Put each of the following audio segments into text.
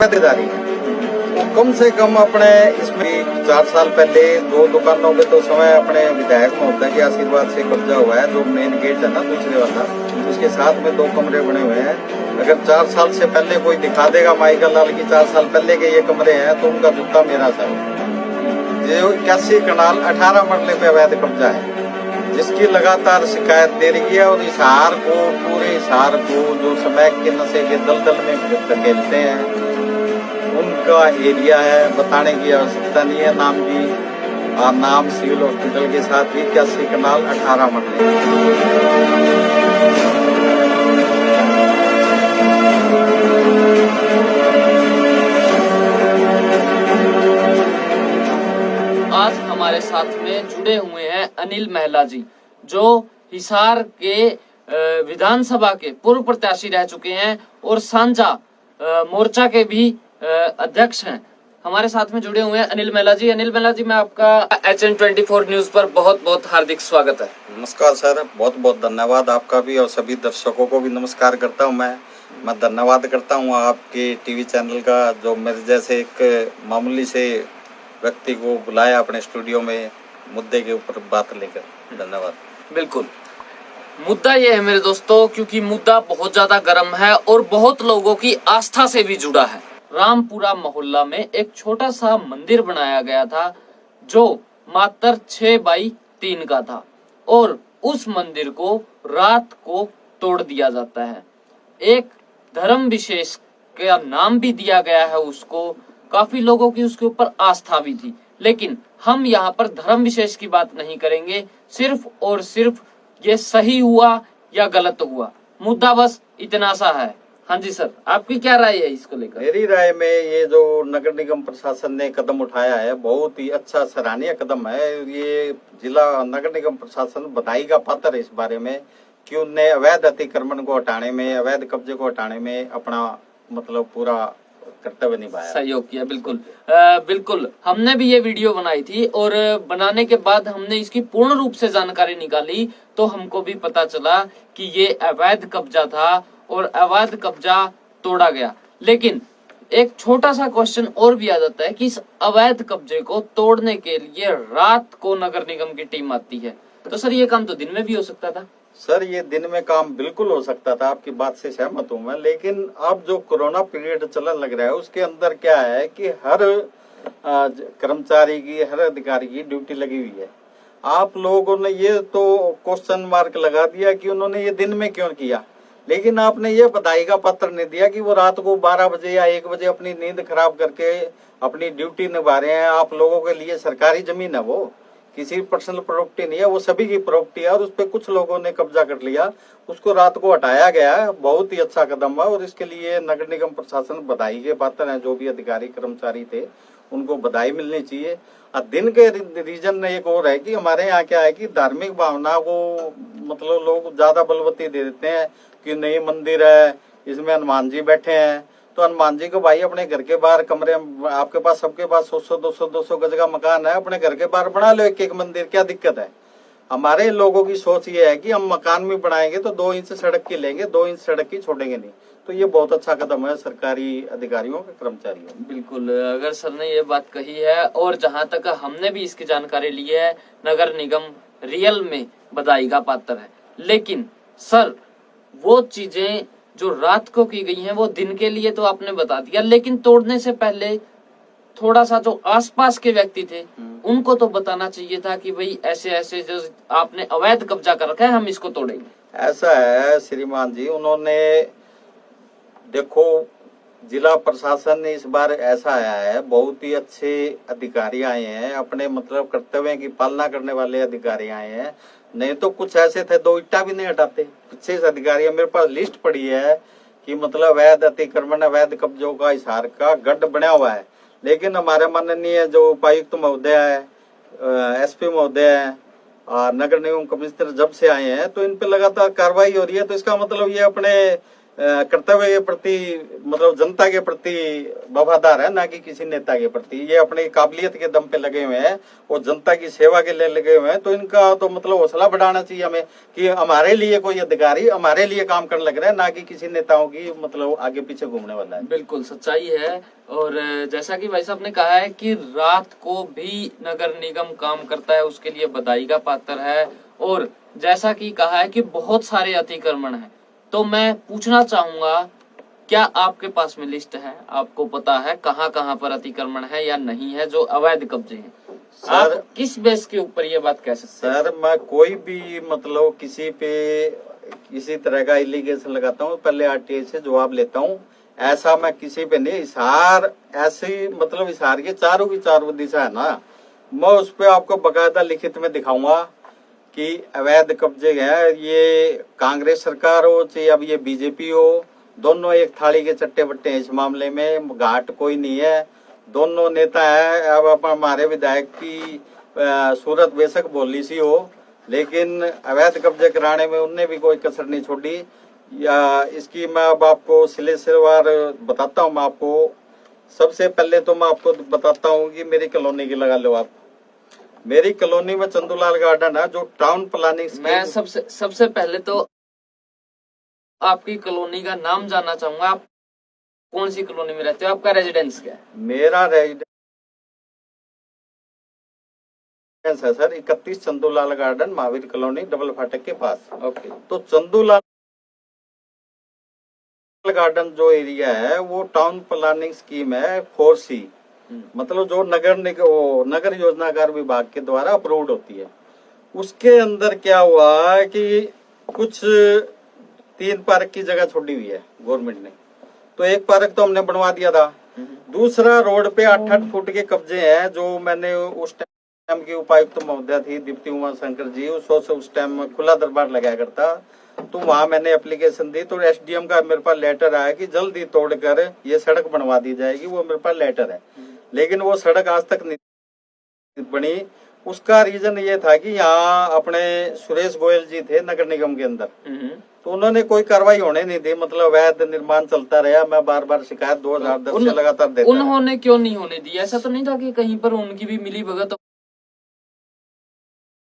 जिम्मेदारी है। कम से कम अपने इसमें 4 साल पहले 2 दुकानों पे तो समय अपने विधायक महोदय के आशीर्वाद से कब्जा हुआ है। जो मेन गेट है ना दूसरे वाला, उसके साथ में 2 कमरे बने हुए हैं। अगर 4 साल से पहले कोई दिखा देगा माइकल लाल की 4 साल पहले के ये कमरे हैं तो उनका जूता मेरा सर। ये 81 कनाल 18 मरले पे अवैध कब्जा है, जिसकी लगातार शिकायत दे रही है। और हिसार को, पूरे हिसार को जो स्मैक के नशे के दलदल में धकेलते हैं, उनका एरिया है। बताने की आवश्यकता नहीं है नाम भी, और नाम सिविल हॉस्पिटल के साथ भी 81 कनाल 18 मरले। आज हमारे साथ में जुड़े हुए हैं अनिल महिला जी, जो हिसार के विधानसभा के पूर्व प्रत्याशी रह चुके हैं और सांझा मोर्चा के भी अध्यक्ष हैं। हमारे साथ में जुड़े हुए हैं अनिल महिला जी। अनिल महिला जी, मैं आपका HN24 न्यूज पर बहुत बहुत हार्दिक स्वागत है। नमस्कार सर, बहुत बहुत धन्यवाद आपका भी, और सभी दर्शकों को भी नमस्कार करता हूं। मैं धन्यवाद करता हूं आपके टीवी चैनल का, जो मेरे जैसे एक मामूली से व्यक्ति को बुलाया अपने स्टूडियो में मुद्दे के ऊपर बात लेकर। धन्यवाद। बिल्कुल, मुद्दा ये है मेरे दोस्तों, क्योंकि मुद्दा बहुत ज्यादा गर्म है और बहुत लोगों की आस्था से भी जुड़ा है। रामपुरा मोहल्ला में एक छोटा सा मंदिर बनाया गया था जो मात्र 6 बाई 3 का था, और उस मंदिर को रात को तोड़ दिया जाता है। एक धर्म विशेष का नाम भी दिया गया है उसको, काफी लोगों की उसके ऊपर आस्था भी थी। लेकिन हम यहाँ पर धर्म विशेष की बात नहीं करेंगे, सिर्फ और सिर्फ ये सही हुआ या गलत हुआ, मुद्दा बस इतना सा है। हाँ जी सर, आपकी क्या राय है इसको लेकर? मेरी राय में ये जो नगर निगम प्रशासन ने कदम उठाया है, बहुत ही अच्छा सराहनीय कदम है। ये जिला नगर निगम प्रशासन बधाई का पात्र है इस बारे में कि उनने अवैध अतिक्रमण को हटाने में, अवैध कब्जे को हटाने में अपना मतलब पूरा कर्तव्य निभाया, सहयोग किया। बिल्कुल बिल्कुल, हमने भी ये वीडियो बनाई थी, और बनाने के बाद हमने इसकी पूर्ण रूप से जानकारी निकाली तो हमको भी पता चला कि ये अवैध कब्जा था और अवैध कब्जा तोड़ा गया। लेकिन एक छोटा सा क्वेश्चन और भी आ जाता है कि इस अवैध कब्जे को तोड़ने के लिए रात को नगर निगम की टीम आती है, तो सर ये काम तो दिन में भी हो सकता था। सर ये दिन में काम बिल्कुल हो सकता था, आपकी बात से सहमत हूं मैं। लेकिन अब जो कोरोना पीरियड चलने लग रहा है, उसके अंदर क्या है कि हर कर्मचारी की, हर अधिकारी की ड्यूटी लगी हुई है। आप लोगों ने ये तो क्वेश्चन मार्क लगा दिया कि उन्होंने ये दिन में क्यों किया, लेकिन आपने ये बधाई का पत्र नहीं दिया कि वो रात को 12 बजे या 1 बजे अपनी नींद खराब करके अपनी ड्यूटी निभा रहे हैं। आप लोगों के लिए सरकारी जमीन है, वो किसी पर्सनल प्रॉपर्टी नहीं है, वो सभी की प्रॉपर्टी है, और उस पर कुछ लोगों ने कब्जा कर लिया, उसको रात को हटाया गया है। बहुत ही अच्छा कदम है, और इसके लिए नगर निगम प्रशासन बधाई के पात्र है। जो भी अधिकारी कर्मचारी थे उनको बधाई मिलनी चाहिए। और दिन के रीजन एक और है कि हमारे यहाँ क्या है कि धार्मिक भावना को मतलब लोग ज्यादा बलवती दे देते हैं कि नहीं मंदिर है, इसमें हनुमान जी बैठे हैं, तो हनुमान जी को भाई अपने घर के बाहर कमरे, आपके पास सबके पास 100-200 गज का मकान है, अपने घर के बाहर बना लो एक मंदिर, क्या दिक्कत है? हमारे लोगों की सोच ये है कि हम मकान भी बनाएंगे तो 2 इंच सड़क की लेंगे, 2 इंच सड़क की छोड़ेंगे नहीं। तो ये बहुत अच्छा कदम है सरकारी अधिकारियों के, कर्मचारियों। बिल्कुल, अगर सर ने ये बात कही है, और जहां तक हमने भी इसकी जानकारी ली है, नगर निगम रियल में बधाई का पात्र है। लेकिन सर वो चीजें जो रात को की गई हैं वो दिन के लिए तो आपने बता दिया, लेकिन तोड़ने से पहले थोड़ा सा जो आसपास के व्यक्ति थे उनको तो बताना चाहिए था कि भाई ऐसे ऐसे जो आपने अवैध कब्जा कर रखा है, हम इसको तोड़ेंगे। ऐसा है श्रीमान जी, उन्होंने देखो जिला प्रशासन ने इस बार ऐसा आया है, बहुत ही अच्छे अधिकारी आए हैं, अपने मतलब कर्तव्य की पालना करने वाले अधिकारी आए हैं। नहीं तो कुछ ऐसे थे 2 ईंटा भी नहीं हटाते। पीछे से अधिकारी, मेरे पास लिस्ट पड़ी है कि मतलब अवैध अतिक्रमण, अवैध कब्जों का हिसार का गढ़ बना हुआ है। लेकिन हमारे माननीय जो उपायुक्त महोदय है, SP महोदय है, नगर निगम कमिश्नर जब से आए हैं तो इन पे लगातार कार्रवाई हो रही है। तो इसका मतलब ये अपने कर्तव्य के प्रति मतलब जनता के प्रति वफादार है, ना कि किसी नेता के प्रति। ये अपनी काबिलियत के दम पे लगे हुए हैं और जनता की सेवा के लिए लगे हुए हैं। तो इनका तो मतलब हौसला बढ़ाना चाहिए हमें कि हमारे लिए कोई अधिकारी हमारे लिए काम करने लग रहा है, ना कि किसी नेताओं की मतलब आगे पीछे घूमने वाला है। बिल्कुल सच्चाई है। और जैसा कि भाई साहब ने कहा है कि रात को भी नगर निगम काम करता है, उसके लिए बधाई का पात्र है। और जैसा कि कहा है कि बहुत सारे अतिक्रमण हैं, तो मैं पूछना चाहूंगा, क्या आपके पास में लिस्ट है? आपको पता है कहाँ कहाँ पर अतिक्रमण है या नहीं है जो अवैध कब्जे हैं? आप किस बेस के ऊपर ये बात कह सकते हैं? सर, मैं कोई भी मतलब किसी पे किसी तरह का एलिगेशन लगाता हूँ, पहले आरटीआई से जवाब लेता हूँ। ऐसा मैं किसी पे नहीं, हिसार ऐसी मतलब हिसार के चारों की चारों दिशा है ना, मैं उस पर आपको बकायदा लिखित में दिखाऊंगा कि अवैध कब्जे हैं। ये कांग्रेस सरकार हो चाहे अब ये बीजेपी हो, दोनों एक थाली के चट्टे बट्टे हैं इस मामले में, घाट कोई नहीं है। दोनों नेता है। अब हमारे विधायक की सूरत बेशक बोली सी हो, लेकिन अवैध कब्जे कराने में उनने भी कोई कसर नहीं छोड़ी। या इसकी मैं अब आपको सिलसिलेवार बताता हूँ। मैं आपको सबसे पहले तो मैं आपको बताता हूँ कि मेरी कॉलोनी की लगा लो आप। मेरी कॉलोनी में चंदूलाल गार्डन है जो टाउन प्लानिंग। मैं सबसे पहले तो आपकी कॉलोनी का नाम जानना चाहूंगा। आप कौन सी कॉलोनी में रहते हो? आपका रेजिडेंस क्या है? मेरा रेजिडेंस है sir 31 Chandulal garden, Mahavir colony, double फाटक के पास। ओके। तो चंदूलाल गार्डन जो एरिया है वो टाउन प्लानिंग स्कीम है 4C, मतलब जो नगर योजनाकार विभाग के द्वारा अप्रूव्ड होती है। उसके अंदर क्या हुआ कि कुछ 3 पार्क की जगह छोड़ी हुई है गवर्नमेंट ने, तो एक पार्क तो हमने बनवा दिया था। दूसरा रोड पे 8-8 फुट के कब्जे हैं जो मैंने उस टाइम की उपायुक्त महोदया थी दीप्ति उमा शंकर जी, उस टाइम खुला दरबार लगाया करता, तो वहां मैंने एप्लीकेशन दी। तो एसडीएम का मेरे पास लेटर आया कि जल्दी तोड़कर ये सड़क बनवा दी जाएगी, वो मेरे पास लेटर है। लेकिन वो सड़क आज तक नहीं बनी। उसका रीजन ये था कि यहाँ अपने सुरेश गोयल जी थे नगर निगम के अंदर, तो उन्होंने कोई कार्रवाई होने नहीं दी, मतलब अवैध निर्माण चलता रहा। मैं बार बार शिकायत 2010 से लगातार देता। उन्होंने क्यों नहीं होने दी? ऐसा तो नहीं था कि कहीं पर उनकी भी मिली भगत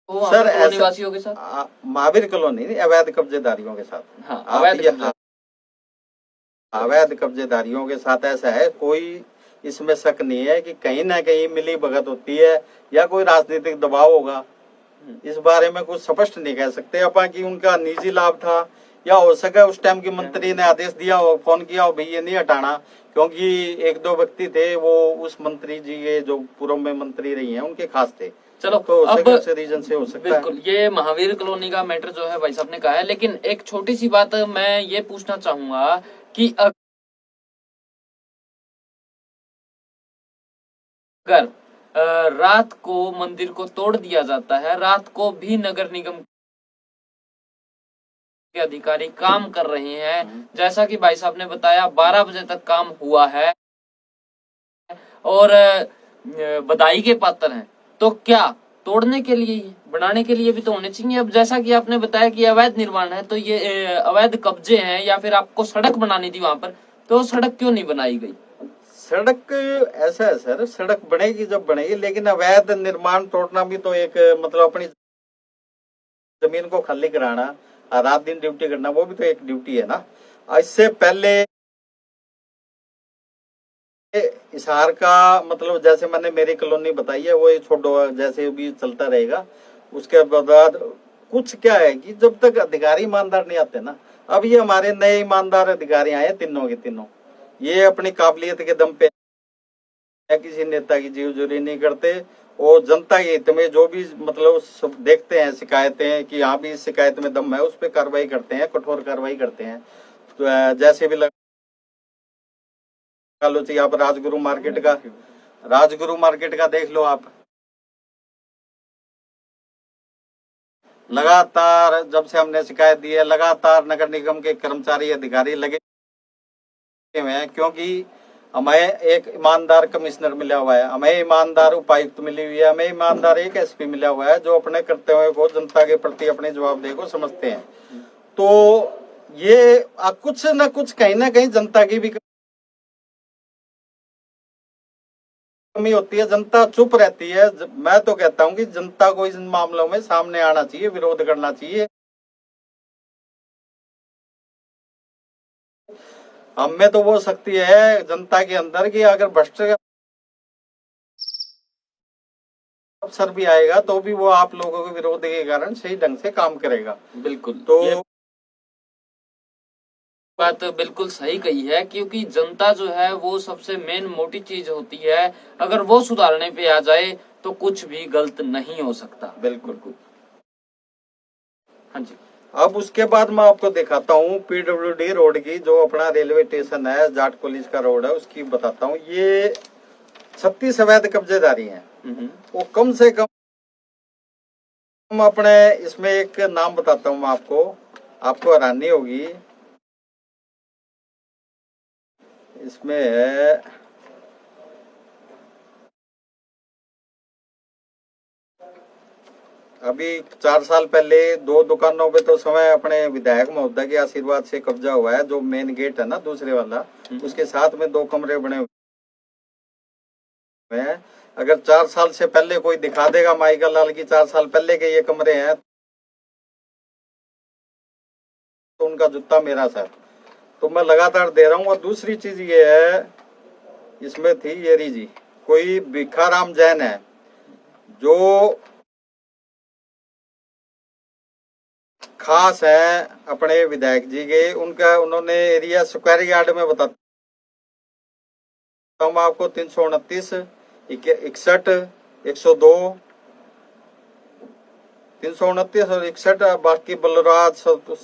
सर निवासियों के साथ? महावीर कॉलोनी नहीं, अवैध कब्जेदारियों के साथ। हाँ, अवैध कब्जेदारियों के साथ ऐसा है, कोई इसमें शक नहीं है कि कहीं ना कहीं मिली भगत होती है या कोई राजनीतिक दबाव होगा। इस बारे में कुछ स्पष्ट नहीं कह सकते अपन कि उनका निजी लाभ था, या हो सके उस टाइम की मंत्री ने आदेश दिया हो, फोन किया हो, भाई ये नहीं हटाना, क्योंकि 1-2 व्यक्ति थे वो उस मंत्री जी के जो पूर्व में मंत्री रही हैं उनके खास थे। चलो, तो अब रीजन से हो सकता बिल्कुल ये महावीर कॉलोनी का मैटर जो है भाई साहब ने कहा है, लेकिन एक छोटी सी बात मैं ये पूछना चाहूंगा कि अगर रात को मंदिर को तोड़ दिया जाता है, रात को भी नगर निगम के अधिकारी काम कर रहे हैं, जैसा कि भाई साहब ने बताया 12 बजे तक काम हुआ है और बधाई के पात्र हैं, तो क्या तोड़ने के लिए बनाने के लिए भी तो होने चाहिए? अब जैसा कि आपने बताया कि अवैध निर्माण है, तो ये अवैध कब्जे हैं या फिर आपको सड़क बनानी थी वहां पर, तो सड़क क्यों नहीं बनाई गई? सड़क ऐसा है सर, सड़क बनेगी जब बनेगी, लेकिन अवैध निर्माण तोड़ना भी तो एक मतलब अपनी जमीन को खाली कराना, रात दिन ड्यूटी करना, वो भी तो एक ड्यूटी है ना। इससे पहले हिसार का मतलब जैसे मैंने मेरी कॉलोनी बताई है वो छोड़ो, जैसे भी चलता रहेगा। उसके बाद कुछ क्या है कि जब तक अधिकारी ईमानदार नहीं आते ना, अब ये हमारे नए ईमानदार अधिकारी आए तीनों के तीनों, ये अपनी काबिलियत के दम पे किसी नेता की जीवजूरी नहीं करते और जनता के हित में जो भी मतलब सब देखते हैं शिकायतें कि यहाँ भी इस शिकायत में दम है, उस पर कार्रवाई करते हैं, कठोर कार्रवाई करते हैं। तो जैसे भी लगा लो चाहिए आप राजगुरु मार्केट का देख लो आप, लगातार जब से हमने शिकायत दी है लगातार नगर निगम के कर्मचारी अधिकारी लगे हुए हैं, क्योंकि हमें एक ईमानदार कमिश्नर मिला हुआ है, हमें ईमानदार उपायुक्त मिली हुई है, हमें ईमानदार एक एसपी मिला हुआ है जो अपने कर्तव्य को जनता के प्रति अपने जवाबदेही को समझते हैं। तो ये कुछ न कुछ कहीं ना कहीं जनता की भी कमी होती है, जनता चुप रहती है। मैं तो कहता हूं कि जनता को इन मामलों में सामने आना चाहिए, विरोध करना चाहिए। हम में तो वो शक्ति है जनता के अंदर कि अगर भ्रष्ट अफसर भी आएगा तो भी वो आप लोगों के विरोध के कारण सही ढंग से काम करेगा। बिल्कुल, तो ये बात बिल्कुल सही कही है, क्योंकि जनता जो है वो सबसे मेन मोटी चीज होती है। अगर वो सुधारने पे आ जाए तो कुछ भी गलत नहीं हो सकता। बिल्कुल। हाँ जी। अब उसके बाद मैं आपको दिखाता हूँ पीडब्ल्यूडी रोड की, जो अपना रेलवे स्टेशन है, जाट कॉलेज का रोड है, उसकी बताता हूँ। ये 36 अवैध कब्जेदारी हैं। वो कम से कम अपने इसमें एक नाम बताता हूँ मैं आपको हैरानी होगी। इसमें है अभी 4 साल पहले 2 दुकानों पे तो समय अपने विधायक महोदय के आशीर्वाद से कब्जा हुआ है। जो मेन गेट है ना दूसरे वाला, उसके साथ में 2 कमरे बने हुए हैं। अगर 4 साल से पहले कोई दिखा देगा माइका लाल की 4 साल पहले के ये कमरे हैं, तो उनका जूता मेरा सर। तो मैं लगातार दे रहा हूँ। और दूसरी चीज ये है, इसमें थी येरी जी, कोई भिखाराम जैन है, जो खास है अपने विधायक जी के। उन्होंने एरिया स्क्वायर यार्ड में बताता हूँ मैं आपको, 329, 61, 102, 329 और 61, बाकी बलराज सब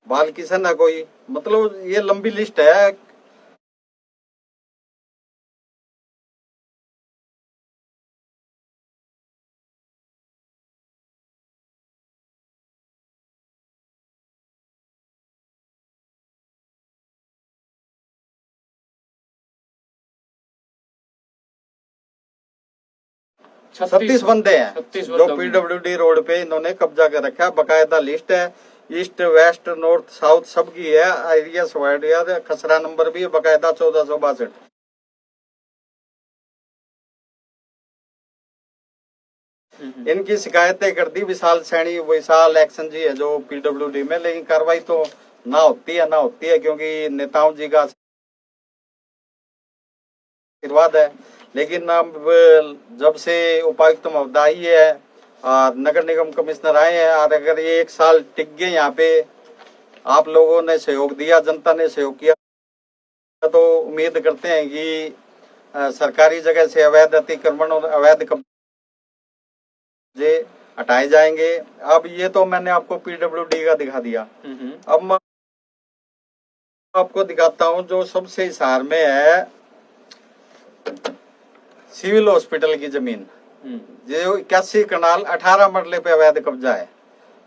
बाल किशन है कोई, मतलब ये लंबी लिस्ट है। छत्तीस बंदे हैं 36 जो पीडब्ल्यूडी रोड पे इन्होंने कब्जा कर रखा है। बकायदा लिस्ट है, ईस्ट वेस्ट नॉर्थ साउथ सबकी है। एरिया वाइड यार, खसरा नंबर भी है बकायदा 1462। इनकी शिकायतें कर दी विशाल सैनी, विशाल एक्शन जी है जो पीडब्ल्यूडी में, लेकिन कार्रवाई तो ना होती है क्योंकि नेताओं जी का आशीर्वाद है। लेकिन अब जब से उपायुक्त महोदय आई है और नगर निगम कमिश्नर आए हैं, और अगर ये 1 साल टिक गए यहाँ पे, आप लोगों ने सहयोग दिया, जनता ने सहयोग किया, तो उम्मीद करते हैं कि सरकारी जगह से अवैध अतिक्रमण और अवैध कब्जे हटाए जाएंगे। अब ये तो मैंने आपको पीडब्ल्यूडी का दिखा दिया। अब मैं आपको दिखाता हूँ जो सबसे हिसार में है, सिविल हॉस्पिटल की जमीन, जो 81 कनाल 18 मरले पे अवैध कब्जा है,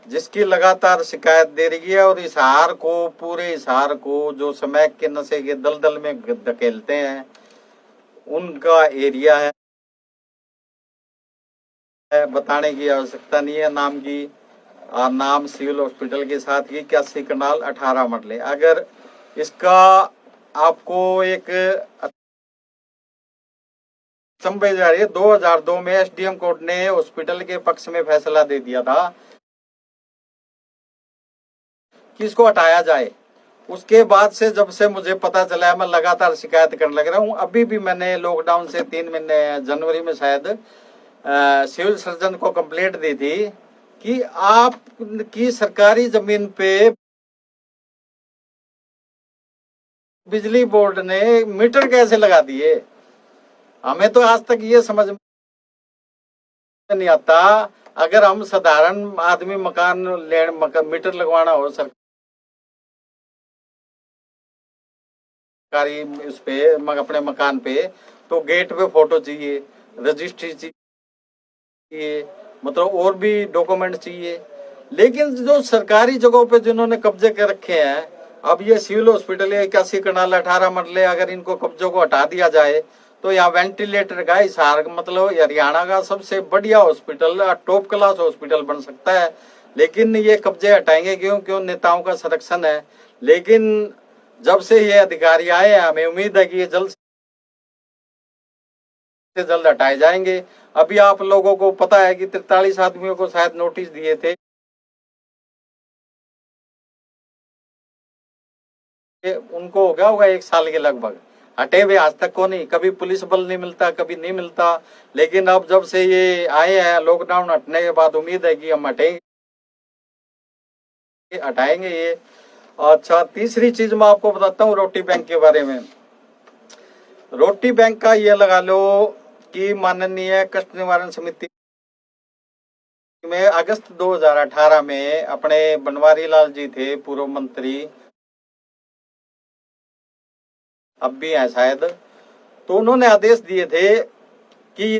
जिसकी लगातार शिकायत दे रही है। और हिसार को, पूरे हिसार को जो समय के नशे के दलदल में धकेलते हैं, उनका एरिया है। बताने की आवश्यकता नहीं है नाम की, और नाम सिविल हॉस्पिटल के साथ ही 81 कनाल 18 मरले। अगर इसका आपको एक चंबे जा रही है, 2002 में एसडीएम कोर्ट ने हॉस्पिटल के पक्ष में फैसला दे दिया था कि इसको हटाया जाए। उसके बाद से जब से मुझे पता चला है, मैं लगातार शिकायत करने लग रहा हूँ। अभी भी मैंने लॉकडाउन से 3 महीने, जनवरी में शायद, सिविल सर्जन को कंप्लेंट दी थी कि आप की सरकारी जमीन पे बिजली बोर्ड ने मीटर कैसे लगा दिए। हमें तो आज तक ये समझ में नहीं आता, अगर हम साधारण आदमी मकान मीटर लगवाना हो सरकारी उस पे, अपने मकान पे, तो गेट पे फोटो चाहिए, रजिस्ट्री चाहिए, मतलब और भी डॉक्यूमेंट चाहिए। लेकिन जो सरकारी जगहों पे जिन्होंने कब्जे कर रखे हैं, अब ये सिविल हॉस्पिटल है 81 कनाल 18 मरले, अगर इनको कब्जों को हटा दिया जाए तो यहाँ वेंटिलेटर का हिसार मतलब हरियाणा का सबसे बढ़िया हॉस्पिटल, टॉप क्लास हॉस्पिटल बन सकता है। लेकिन ये कब्जे हटाएंगे क्यों नेताओं का संरक्षण है। लेकिन जब से ये अधिकारी आए हैं, हमें उम्मीद है कि ये जल्द से जल्द हटाए जाएंगे। अभी आप लोगों को पता है कि 43 आदमियों को शायद नोटिस दिए थे, उनको हो गया होगा 1 साल के लगभग, हटे हुए आज तक को नहीं। कभी पुलिस बल नहीं मिलता, कभी नहीं मिलता। लेकिन अब जब से ये आए हैं लॉकडाउन हटने के बाद, उम्मीद है कि हम हटाएंगे ये। अच्छा, तीसरी चीज मैं आपको बताता हूँ रोटी बैंक के बारे में। रोटी बैंक का ये लगा लो कि माननीय कष्ट निवारण समिति में अगस्त 2018 में अपने बनवारी लाल जी थे पूर्व मंत्री, अब भी हैं शायद, तो उन्होंने आदेश दिए थे कि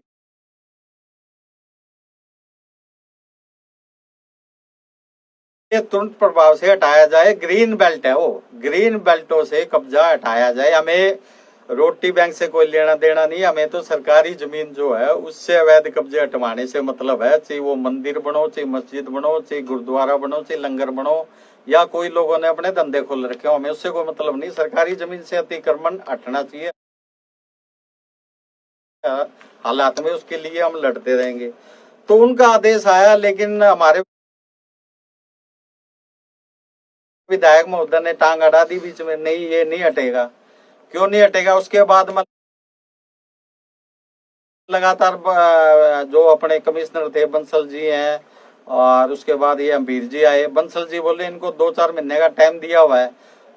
ये तुरंत प्रभाव से हटाया जाए। ग्रीन बेल्ट है वो, ग्रीन बेल्टों से कब्जा हटाया जाए। हमें रोटी बैंक से कोई लेना देना नहीं, हमें तो सरकारी जमीन जो है उससे अवैध कब्जे हटवाने से मतलब है। चाहे वो मंदिर बनो, चाहे मस्जिद बनो, चाहे गुरुद्वारा बनो, चाहे लंगर बनो, या कोई लोगों ने अपने धंधे खोल रखे हो, हमें उससे कोई मतलब नहीं। सरकारी जमीन से अतिक्रमण हटना चाहिए। हालात में उसके लिए हम लड़ते रहेंगे। तो उनका आदेश आया, लेकिन हमारे विधायक महोदय ने टांग अड़ा दी बीच में, नहीं ये नहीं हटेगा। क्यों नहीं हटेगा? उसके बाद लगातार जो अपने कमिश्नर थे बंसल जी हैं, और उसके बाद ये अम्बीर जी आए। बंसल जी बोले इनको 2-4 महीने का टाइम दिया हुआ है।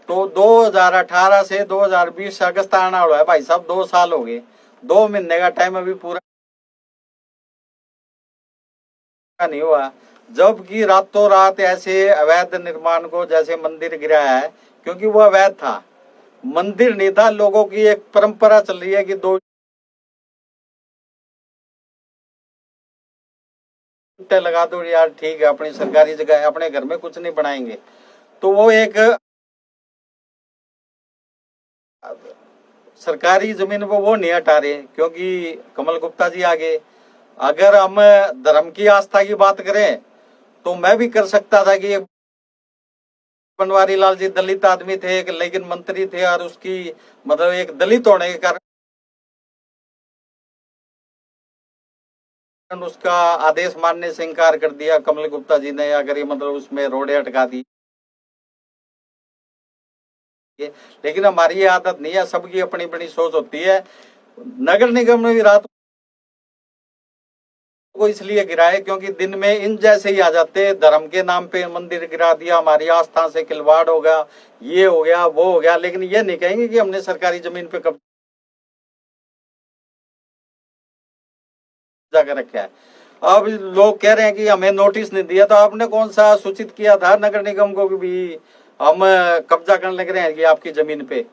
तो 2018 से 2020 अगस्त आना हुआ है भाई साहब, 2 साल हो गए। 2 महीने का टाइम अभी पूरा नहीं हुआ, जबकि रातों रात ऐसे अवैध निर्माण को, जैसे मंदिर गिराया है, क्योंकि वो अवैध था, मंदिर नहीं था। लोगों की एक परंपरा चल रही है कि 2 लगा दो यार, ठीक है, अपनी सरकारी जगह है, अपने घर में कुछ नहीं बनाएंगे। तो वो एक सरकारी जमीन वो नहीं हटा रहे, क्योंकि कमल गुप्ता जी आगे। अगर हम धर्म की आस्था की बात करें तो मैं भी कर सकता था कि बनवारी लाल जी दलित आदमी थे, लेकिन मंत्री थे, और उसकी मतलब एक दलित होने के कारण उसका आदेश मानने से इनकार कर दिया कमल गुप्ता जी ने, अगर ये मतलब उसमें रोड़े अटका दी। लेकिन हमारी ये आदत नहीं है, सबकी अपनी अपनी सोच होती है। नगर निगम ने भी रात को इसलिए गिराए क्योंकि दिन में इन जैसे ही आ जाते, धर्म के नाम पे मंदिर गिरा दिया, हमारी आस्था से खिलवाड़ हो गया, ये हो गया, वो हो गया। लेकिन ये नहीं कहेंगे कि हमने सरकारी जमीन पे कब्जा कर रखा है। अब लोग कह रहे हैं कि हमें नोटिस नहीं दिया, तो आपने कौन सा सूचित किया था नगर निगम को कि भी हम कब्जा करने लग रहे हैं कि आपकी जमीन पे?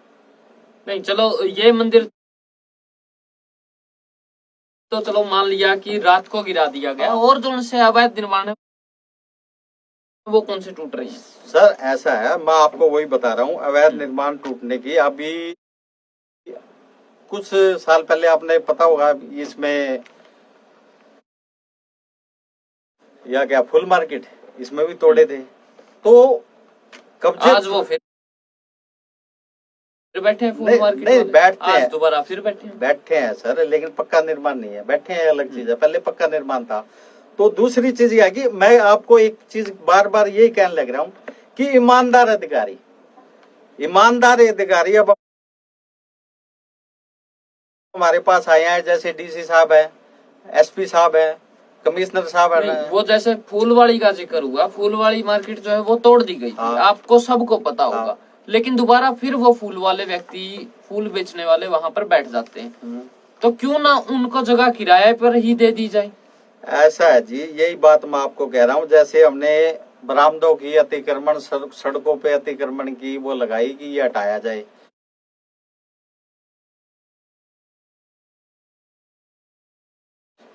नहीं, चलो ये मंदिर तो चलो मान लिया कि रात को गिरा दिया गया, और जो उनसे अवैध निर्माण है वो कौन से टूट रही है? सर ऐसा है, मैं आपको वही बता रहा हूँ, अवैध निर्माण टूटने की अभी कुछ साल पहले आपने पता होगा इसमें, या क्या फुल मार्केट, इसमें भी तोड़े थे। तो कब्जे आज वो फिर बैठे हैं फुल मार्केट नहीं बैठते आज हैं, दोबारा फिर बैठे हैं सर, लेकिन पक्का निर्माण नहीं है। बैठे हैं अलग चीज है, पहले पक्का निर्माण था। तो दूसरी चीज ये है कि मैं आपको एक चीज बार बार यही कहने लग रहा हूँ कि ईमानदार अधिकारी अब हमारे पास आए हैं, जैसे डीसी साहब है, एसपी साहब है, कमिश्नर साहब है। वो जैसे फूलवाड़ी का जिक्र हुआ, फूलवाड़ी मार्केट जो है वो तोड़ दी गई थी, आपको सबको पता होगा। लेकिन दोबारा फिर वो फूल वाले व्यक्ति, फूल बेचने वाले वहां पर बैठ जाते हैं, तो क्यों ना उनको जगह किराए पर ही दे दी जाए? ऐसा है जी, यही बात मैं आपको कह रहा हूँ। जैसे हमने बरामदों की अतिक्रमण, सड़कों पे अतिक्रमण की वो लगाई कि ये हटाया जाए,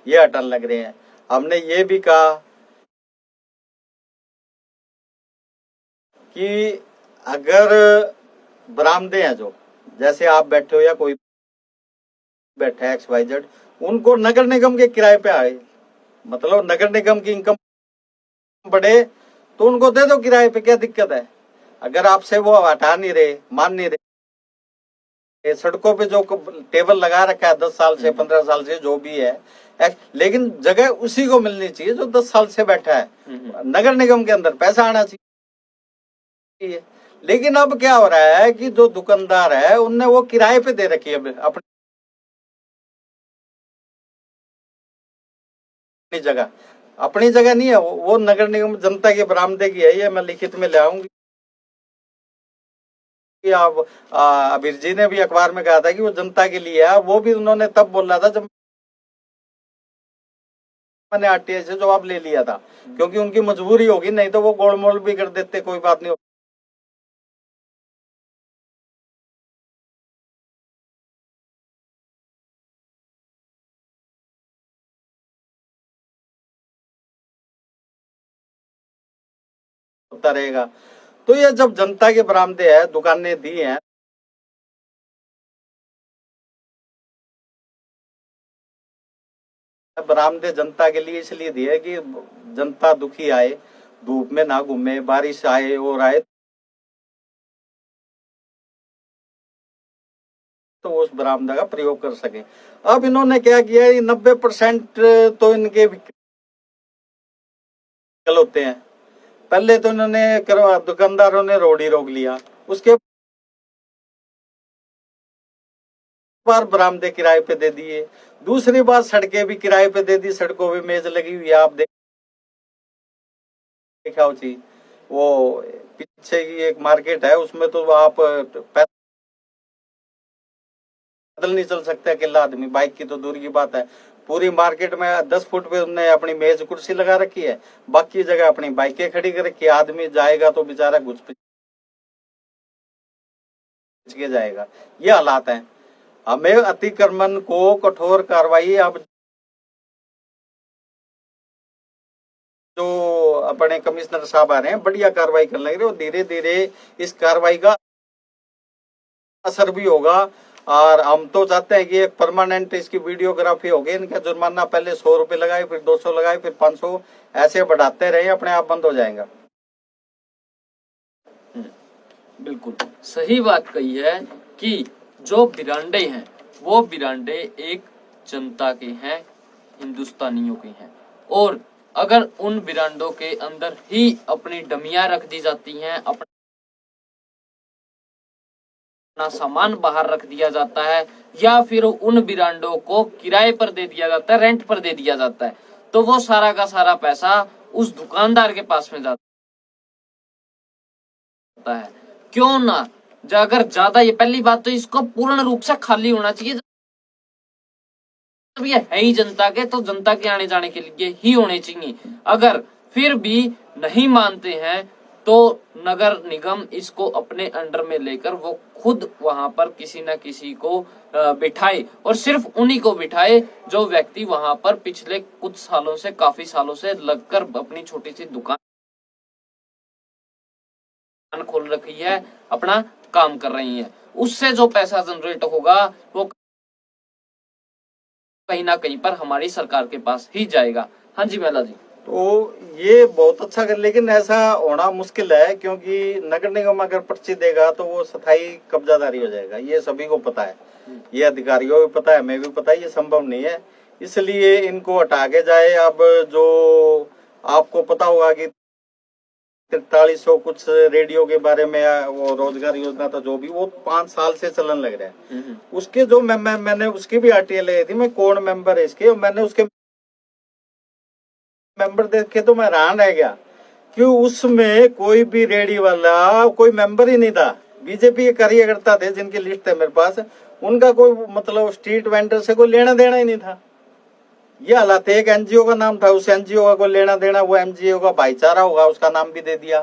ये हटन लग रहे हैं। हमने ये भी कहा कि अगर बरामदे हैं जो, जैसे आप बैठे हो या कोई बैठे हैं XYZ, उनको नगर निगम के किराए पे आए, मतलब नगर निगम की इनकम बढ़े तो उनको दे दो किराए पे, क्या दिक्कत है? अगर आपसे वो हटा नहीं रहे, मान नहीं रहे, सड़कों पे जो टेबल लगा रखा है 10 साल से 15 साल से जो भी है, लेकिन जगह उसी को मिलनी चाहिए जो 10 साल से बैठा है। नगर निगम के अंदर पैसा आना चाहिए। लेकिन अब क्या हो रहा है कि जो दुकानदार है उनने वो किराए पे दे रखी है अपनी जगह। अपनी जगह नहीं है वो नगर निगम जनता के बरामदे की है। ये मैं लिखित में ले आऊंगी कि आप अबीर जी ने भी अखबार में कहा था कि वो जनता के लिए है। वो भी उन्होंने तब बोला था जब मैंने RTI से जवाब ले लिया था, क्योंकि उनकी मजबूरी होगी, नहीं तो वो गोलमोल भी कर देते, कोई बात नहीं होता रहेगा। तो ये जब जनता के बरामदे है, दुकानें दी हैं, बरामदे जनता के लिए इसलिए दिए कि जनता दुखी आए, धूप में ना घूमे, बारिश आए और आए तो उस बरामदा का प्रयोग कर सके। अब इन्होंने क्या किया, 90% तो इनके विकल होते हैं। पहले तो इन्होंने दुकानदारों ने रोड ही रोक लिया, उसके बार बरामदे किराए पे दे दिए, दूसरी बार सड़कें भी किराए पे दे दी, सड़कों पे मेज लगी हुई है, आप देखा हो जी। वो पीछे की एक मार्केट है, उसमें तो आप पैदल नहीं चल सकते अकेला आदमी, बाइक की तो दूर की बात है। पूरी मार्केट में 10 फुट पे उन्होंने अपनी मेज कुर्सी लगा रखी है, बाकी जगह अपनी बाइकें खड़ी कर रखी है। आदमी जाएगा तो बेचारा घुस पिच के जाएगा। ये हालात हैं। हमें अतिक्रमण को कठोर कार्रवाई, अब जो अपने कमिश्नर साहब आ रहे हैं बढ़िया कार्रवाई करने लग रहे हो, धीरे धीरे इस कार्रवाई का असर भी होगा। और हम तो चाहते हैं कि एक परमानेंट इसकी वीडियोग्राफी होगी, इनका जुर्माना पहले 100 रुपए लगाए, फिर 200 लगाए, फिर 500, ऐसे बढ़ाते रहे, अपने आप बंद हो जाएगा। बिल्कुल सही बात कही है कि जो बिरांडे हैं वो बिरांडे एक जनता के हैं, हिंदुस्तानियों के हैं, और अगर उन बिरांडों के अंदर ही अपनी डमियां रख दी जाती हैं, अपना सामान बाहर रख दिया जाता है, या फिर उन बिरांडों को किराए पर दे दिया जाता है, रेंट पर दे दिया जाता है, तो वो सारा का सारा पैसा उस दुकानदार के पास में जाता है। क्यों ना, अगर ज्यादा, ये पहली बात तो इसको पूर्ण रूप से खाली होना चाहिए। जब ये है ही जनता के, तो जनता के आने जाने के लिए ही होने चाहिए। अगर फिर भी नहीं मानते हैं तो नगर निगम इसको अपने अंडर में लेकर वो खुद वहां पर किसी न किसी को बिठाए, और सिर्फ उन्हीं को बिठाए जो व्यक्ति वहां पर पिछले कुछ सालों से, काफी सालों से लगकर अपनी छोटी सी दुकान खोल रखी है, अपना काम कर रही है। उससे जो पैसा जनरेट होगा वो कहीं ना कहीं पर हमारी सरकार के पास ही जाएगा। हाँ जी महिला जी। तो ये बहुत अच्छा कर, लेकिन ऐसा होना मुश्किल है, क्योंकि नगर निगम अगर पर्ची देगा तो वो स्थायी कब्जादारी हो जाएगा। ये सभी को पता है, ये अधिकारियों को पता है, मैं भी पता है, ये संभव नहीं है। इसलिए इनको हटा के जाए। अब जो आपको पता होगा कि 4300 कुछ रेडियो के बारे में वो रोजगार योजना था, जो भी वो 5 साल से चलन लग रहा है। उसके जो मैंने उसकी भी RTI लगाई थी, मैं कौन मेंबर है इसके, मैंने उसके मेंबर देखे तो मैं हैरान रह गया कि उसमें कोई भी रेडियो वाला कोई मेंबर ही नहीं था। बीजेपी के कार्यकर्ता थे जिनकी लिस्ट है मेरे पास, उनका कोई मतलब स्ट्रीट वेंडर से कोई लेना देना ही नहीं था। ये हालात है। एक NGO का नाम था, उस NGO का कोई लेना देना, वो NGO का भाईचारा होगा, उसका नाम भी दे दिया।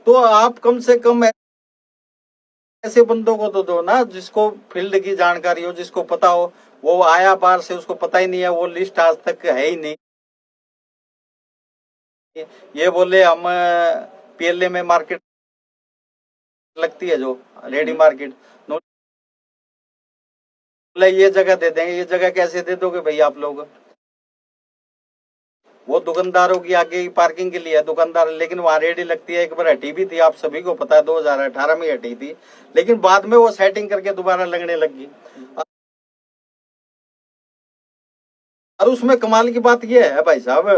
तो आप कम से कम ऐसे बंदों को तो दो ना जिसको फील्ड की जानकारी हो, जिसको पता हो। वो आया बाहर से, उसको पता ही नहीं है, वो लिस्ट आज तक है ही नहीं। ये बोले हम PLA में मार्केट लगती है, जो रेडी मार्केट बोले ये जगह दे देंगे, ये जगह कैसे दे दोगे भैया आप लोग? वो दुकानदारों की आगे की पार्किंग के लिए है दुकानदार, लेकिन वहां रेडी लगती है। एक बार हटी भी थी, आप सभी को पता है, 2018 में हटी थी, लेकिन बाद में वो सेटिंग करके दोबारा लगने लगी। और उसमें कमाल की बात ये है भाई साहब,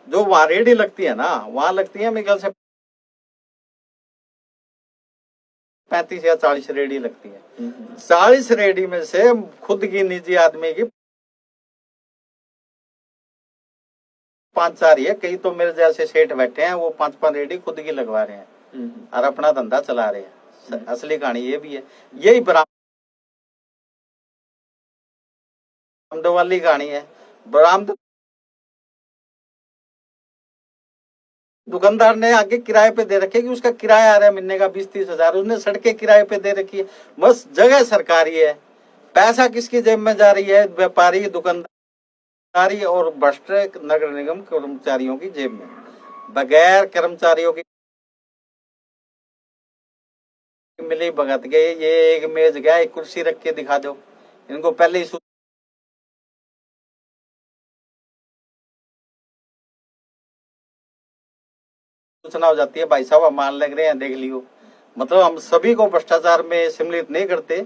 जो वहां रेडी लगती है ना, वहां लगती है मेरे ख्याल से 35 या 40 रेडी लगती है। 40 रेडी में से खुद की निजी आदमी की 5-4 ही है। कई तो मेरे जैसे सेठ बैठे हैं, वो 5-5 रेडी खुद की लगवा रहे हैं और अपना धंधा चला रहे हैं। असली कहानी ये भी है, यही बरामद वाली कहानी है। बरामद दुकानदार ने आगे किराए पे दे रखे कि उसका किराया आ रहा है महीने का 20-30 हजार, उसने सड़कें किराए पे दे रखी है। बस जगह सरकारी है, पैसा किसकी जेब में जा रही है? व्यापारी, दुकानदारी और भ्रष्ट नगर निगम कर्मचारियों की जेब में। बगैर कर्मचारियों की मिली भगत के ये एक मेज गया, एक कुर्सी रख के दिखा दो, इनको पहले ही सूचना हो जाती है, भाई साहब हम मान लग रहे हैं, देख लियो। मतलब हम सभी को भ्रष्टाचार में सम्मिलित नहीं करते।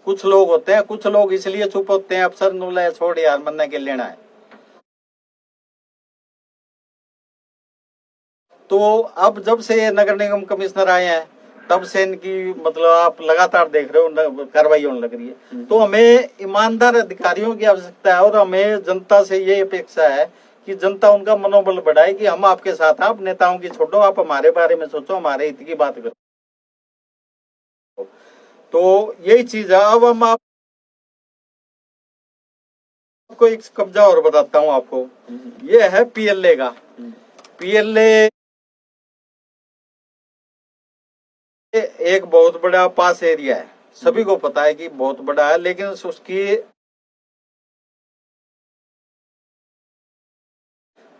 कुछ लोग होते हैं, कुछ लोग इसलिए चुप होते हैं, अफसर नुला छोड़ यार मरने के लेना है। तो अब जब से ये नगर निगम कमिश्नर आए हैं, तब से इनकी मतलब आप लगातार देख रहे हो कार्रवाई होने लग रही है। तो हमें ईमानदार अधिकारियों की आवश्यकता है और हमें जनता से ये अपेक्षा है कि जनता उनका मनोबल बढ़ाए कि हम आपके साथ हैं। आप नेताओं की छोड़ो, आप हमारे बारे में सोचो, हमारे हित की बात करो। तो यही चीज है। अब हम आपको एक कब्जा और बताता हूँ आपको, ये है पीएलए का। पीएलए एक बहुत बड़ा पास एरिया है, सभी को पता है कि बहुत बड़ा है, लेकिन उसकी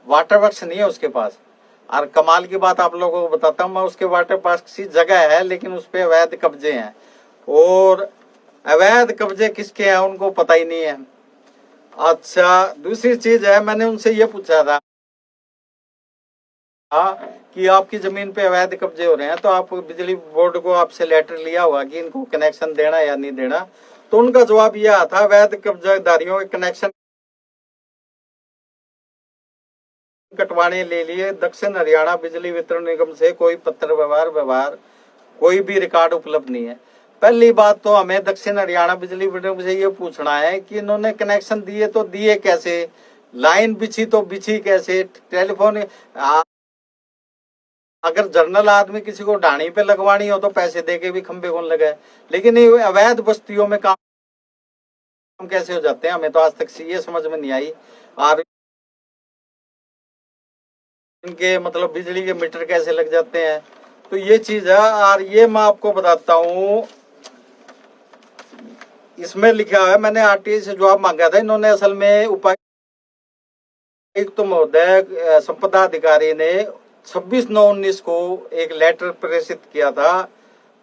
वाटर वर्क्स नहीं है उसके पास। और कमाल की बात आप लोगों को बताता हूँ मैं, उसके वाटर वर्क्स की जगह है, लेकिन उस पे अवैध कब्जे हैं। और अवैध कब्जे किसके हैं उनको पता ही नहीं है। अच्छा, दूसरी चीज है, मैंने उनसे ये पूछा था कि आपकी जमीन पे अवैध कब्जे हो रहे हैं, तो आप बिजली बोर्ड को आपसे लेटर लिया हुआ कि इनको कनेक्शन देना या नहीं देना? तो उनका जवाब यह था, अवैध कब्जादारियों के कनेक्शन कटवाने ले लिए दक्षिण हरियाणा बिजली वितरण निगम से कोई पत्र व्यवहार कोई भी रिकॉर्ड उपलब्ध नहीं है। पहली बात तो हमें दक्षिण हरियाणा बिजली वितरण से ये पूछना है कि इन्होंने कनेक्शन दिए तो दिए कैसे, लाइन बिछी तो बिछी कैसे, टेलीफोन अगर जर्नल आदमी किसी को ढाणी पे लगवानी हो तो पैसे देके भी खंबे कौन लगाए, लेकिन ये अवैध बस्तियों में काम कैसे हो जाते हैं, हमें तो आज तक ये समझ में नहीं आई। और इनके मतलब बिजली के मीटर कैसे लग जाते हैं, तो ये चीज है। और ये मैं आपको बताता हूँ, इसमें लिखा है, मैंने आरटीआई से जवाब मांगा था, इन्होंने असल में उपायुक्त महोदय संपदा अधिकारी ने 26/9/19 को एक लेटर प्रेषित किया था,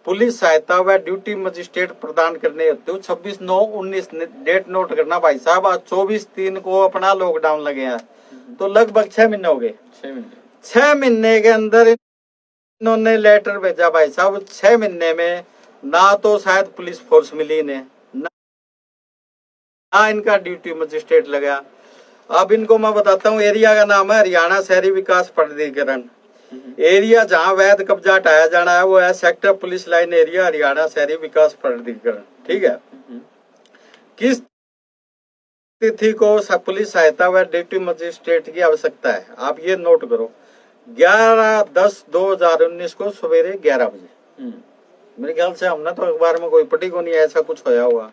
पुलिस सहायता व ड्यूटी मजिस्ट्रेट प्रदान करने हेतु। 26/9/19 डेट नोट करना भाई साहब, आज 24/3 को अपना लॉकडाउन लगे हैं, तो लगभग 6 महीने हो गए। 6 महीने के अंदर इन्होंने लेटर भेजा भाई साहब। 6 महीने में ना तो शायद पुलिस फोर्स मिली इन्हें, ना इनका ड्यूटी मजिस्ट्रेट लगा। अब इनको मैं बताता हूँ, एरिया का नाम है हरियाणा शहरी विकास प्राधिकरण। एरिया जहाँ वैध कब्जा हटाया जाना है वो है sector police line area, Haryana शहरी विकास प्राधिकरण। ठीक है। किस तिथि को पुलिस सहायता व ड्यूटी मजिस्ट्रेट की आवश्यकता है, आप ये नोट करो, 11/10/2019 को सवेरे 11 बजे। मेरे ख्याल से हमने तो अखबार में कोई पटी को नहीं ऐसा कुछ होया हुआ,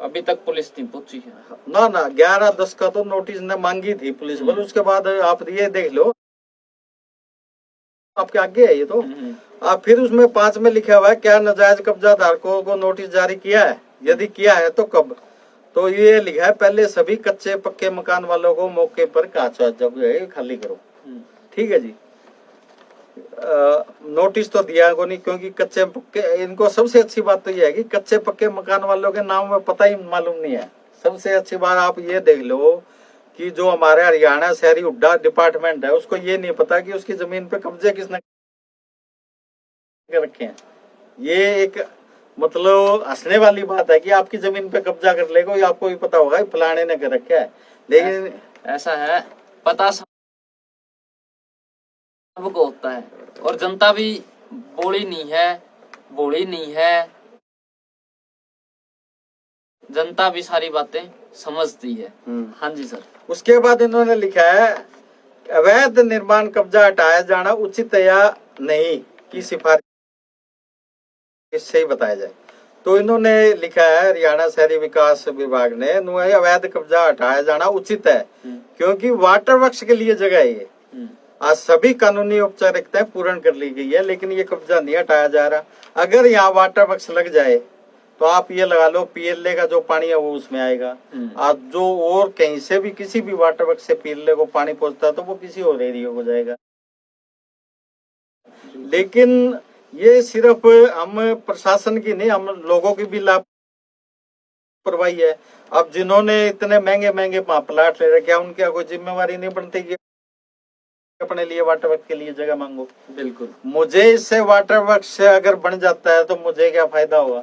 अभी तक पुलिस नहीं पहुंची है ना। 11/10 का तो नोटिस ने मांगी थी पुलिस बल, उसके बाद आप ये देख लो, आपके आगे है ये तो। आप फिर उसमें 5 में लिखा हुआ है, क्या नाजायज कब्जा धारकों को नोटिस जारी किया है, यदि किया है तो कब? तो ये लिखा है, पहले सभी कच्चे पक्के मकान वालों को मौके पर कागजात जब खाली करो। ठीक है जी। नोटिस तो दिया को नहीं, क्योंकि कच्चे पक्के, इनको सबसे अच्छी बात तो ये है कि कच्चे पक्के मकान वालों के नाम में पता ही मालूम नहीं है। सबसे अच्छी बात आप ये देख लो कि जो हमारे हरियाणा शहरी उड्डा डिपार्टमेंट है, उसको ये नहीं पता कि उसकी जमीन पे कब्जे किसने रखे हैं। ये एक मतलब हंसने वाली बात है कि आपकी जमीन पे कब्जा कर लेगा, ये आपको भी पता होगा फलाने ने कर रखा है, लेकिन ऐसा है, पता सबको होता है और जनता भी बोली नहीं है, जनता भी सारी बातें समझती है। हाँ जी सर। उसके बाद इन्होंने लिखा है अवैध निर्माण कब्जा हटाया जाना उचित या नहीं की सिफारिश इससे ही बताया जाए। तो इन्होंने लिखा है हरियाणा शहरी विकास विभाग ने अवैध कब्जा हटाया जाना उचित है, क्योंकि वाटर वर्क्स के लिए जगह है ये। आज सभी कानूनी औपचारिकताएं पूर्ण कर ली गई है, लेकिन ये कब्जा नहीं हटाया जा रहा। अगर यहाँ वाटर वर्क्स लग जाए तो आप ये लगा लो पीएलए का जो पानी है वो उसमें आएगा। आज जो और कहीं से भी किसी भी वाटर वर्क से पीएलए को पानी पहुंचता है तो वो किसी और एरिया को जाएगा। लेकिन ये सिर्फ हम प्रशासन की नहीं, हम लोगों की भी लापरवाही है। अब जिन्होंने इतने महंगे महंगे प्लाट ले रखे, उनकी कोई जिम्मेवारी नहीं बनती कि अपने लिए वाटर वर्क के लिए जगह मांगो। बिल्कुल। मुझे इससे वाटर वर्क से अगर बन जाता है तो मुझे क्या फायदा हुआ?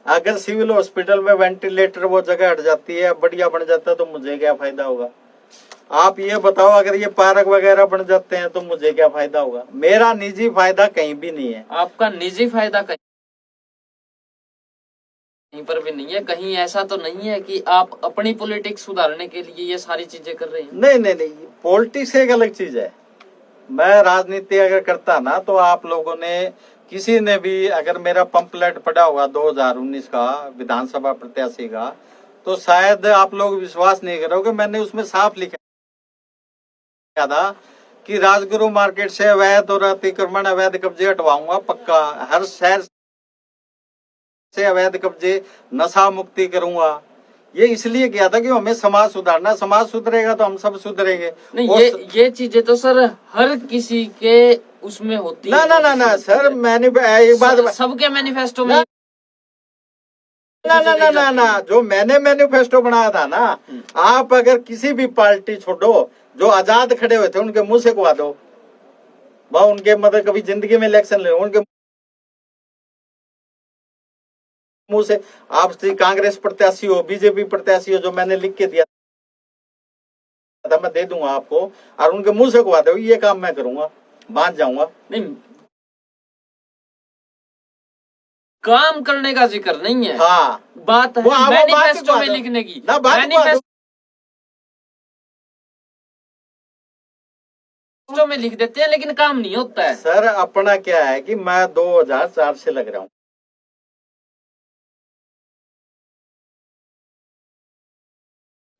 अगर सिविल हॉस्पिटल में वेंटिलेटर वो जगह हट जाती है, बढ़िया बन जाता है तो मुझे क्या फायदा होगा? आप ये बताओ, अगर ये पार्क वगैरह बन जाते हैं तो मुझे क्या फायदा होगा? मेरा निजी फायदा कहीं भी नहीं है। आपका निजी फायदा कहीं पर भी नहीं है। कहीं ऐसा तो नहीं है कि आप अपनी पॉलिटिक्स सुधारने के लिए ये सारी चीजें कर रहे हैं? नहीं, पॉलिटिक्स एक अलग चीज है। मैं राजनीति अगर करता ना तो आप लोगों ने किसी ने भी अगर मेरा पंपलेट पड़ा हुआ 2019 का विधानसभा प्रत्याशी का, तो शायद आप लोग विश्वास नहीं करोगे, मैंने उसमें साफ लिखा था कि राजगुरु मार्केट से अवैध और अतिक्रमण अवैध कब्जे हटवाऊंगा पक्का, हर शहर से अवैध कब्जे नशा मुक्ति करूंगा। ये इसलिए किया था कि हमें समाज सुधारना, समाज सुधरेगा तो हम सब सुधरेंगे। नहीं, ये चीजें तो सर हर किसी के उसमें होती है। ना सर, मैंने एक बात सबके मैनिफेस्टो में ना, जो मैंने मैनिफेस्टो बनाया था ना, आप अगर किसी भी पार्टी छोड़ो, जो आजाद खड़े हुए थे उनके मुंह से कुआ दो, वह उनके मतलब कभी जिंदगी में इलेक्शन ले, उनके मुंह से आप कांग्रेस प्रत्याशी हो, बीजेपी प्रत्याशी हो, जो मैंने लिख के दिया था मैं दे दूंगा आपको, और उनके मुंह से कुआ दो ये काम मैं करूंगा, बांध जाऊंगा। नहीं, काम करने का जिक्र नहीं है। हाँ, बात है मैनिफेस्टो में लिखने की। मैनिफेस्टो में लिख देते हैं लेकिन काम नहीं होता है। सर अपना क्या है कि मैं 2004 से लग रहा हूँ,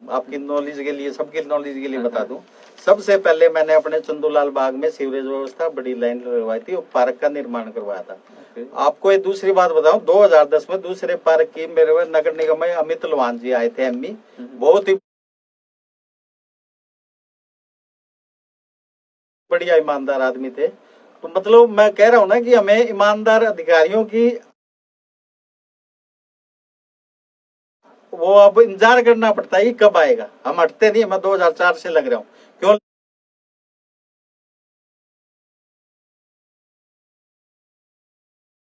आपकी नॉलेज के लिए, सबकी नॉलेज के लिए बता दूं। सबसे पहले मैंने अपने चंदूलाल बाग में सीवरेज व्यवस्था बड़ी लाइन लगवाई थी और पार्क का निर्माण करवाया था। आपको एक दूसरी बात बताऊं, 2010 में दूसरे पार्क की मेरे नगर निगम में अमित लोहान जी आए थे, एमई, बहुत ही बढ़िया ईमानदार आदमी थे। तो मतलब मैं कह रहा हूं ना कि हमें ईमानदार अधिकारियों की वो अब इंतजार करना पड़ता है कि कब आएगा, हम हटते नहीं। मैं 2004 से लग रहा हूँ, क्यों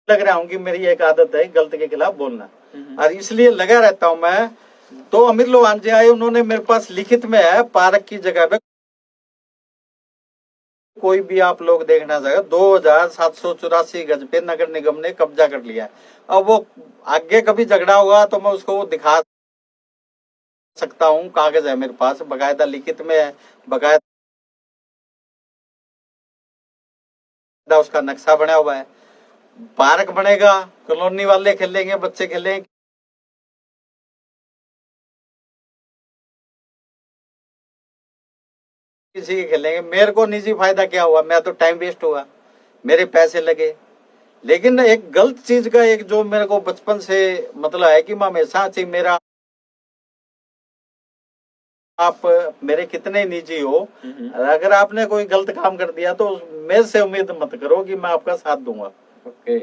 लग रहा हूँ कि मेरी एक आदत है गलत के खिलाफ बोलना, और इसलिए लगा रहता हूँ मैं। तो अमित लोहान जी आए, उन्होंने मेरे पास लिखित में है पार्क की जगह पे कोई भी आप लोग देखना चाहेगा 2784 गज पे नगर निगम ने कब्जा कर लिया। अब वो आगे कभी झगड़ा होगा तो मैं उसको दिखा सकता हूँ, कागज है मेरे पास, बकायदा लिखित में है, बकायदा उसका नक्शा बना हुआ है। पार्क बनेगा, कॉलोनी वाले खेलेंगे, बच्चे खेलेंगे, किसी के खेलेंगे, मेरे को निजी फायदा क्या हुआ? मैं तो टाइम वेस्ट हुआ, मेरे पैसे लगे। लेकिन एक गलत चीज का एक जो मेरे को बचपन से मतलब है कि मैं हमेशा चाहिए मेरा, आप मेरे कितने निजी हो, अगर आपने कोई गलत काम कर दिया तो मेरे से उम्मीद मत करो कि मैं आपका साथ दूंगा। ओके।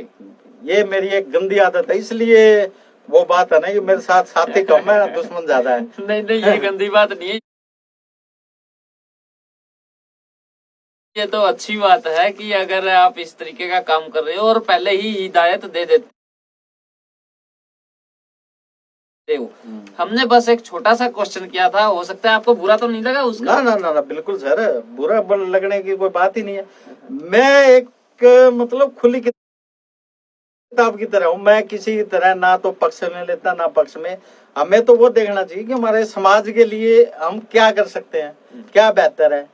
ये मेरी एक गंदी आदत है, इसलिए वो बात है ना कि मेरे साथ साथी कम है दुश्मन ज्यादा है। नहीं नहीं, ये गंदी बात नहीं है, ये तो अच्छी बात है कि अगर आप इस तरीके का काम कर रहे हो और पहले ही हिदायत दे देते हो। हमने बस एक छोटा सा क्वेश्चन किया था, हो सकता है आपको बुरा तो नहीं लगा उसका? ना, बिल्कुल सर, बुरा लगने की कोई बात ही नहीं है। मैं एक मतलब खुली किताब की तरह हूँ, मैं किसी की तरह ना तो पक्ष में लेता ना पक्ष में। हमें तो वो देखना चाहिए कि हमारे समाज के लिए हम क्या कर सकते हैं, क्या बेहतर है।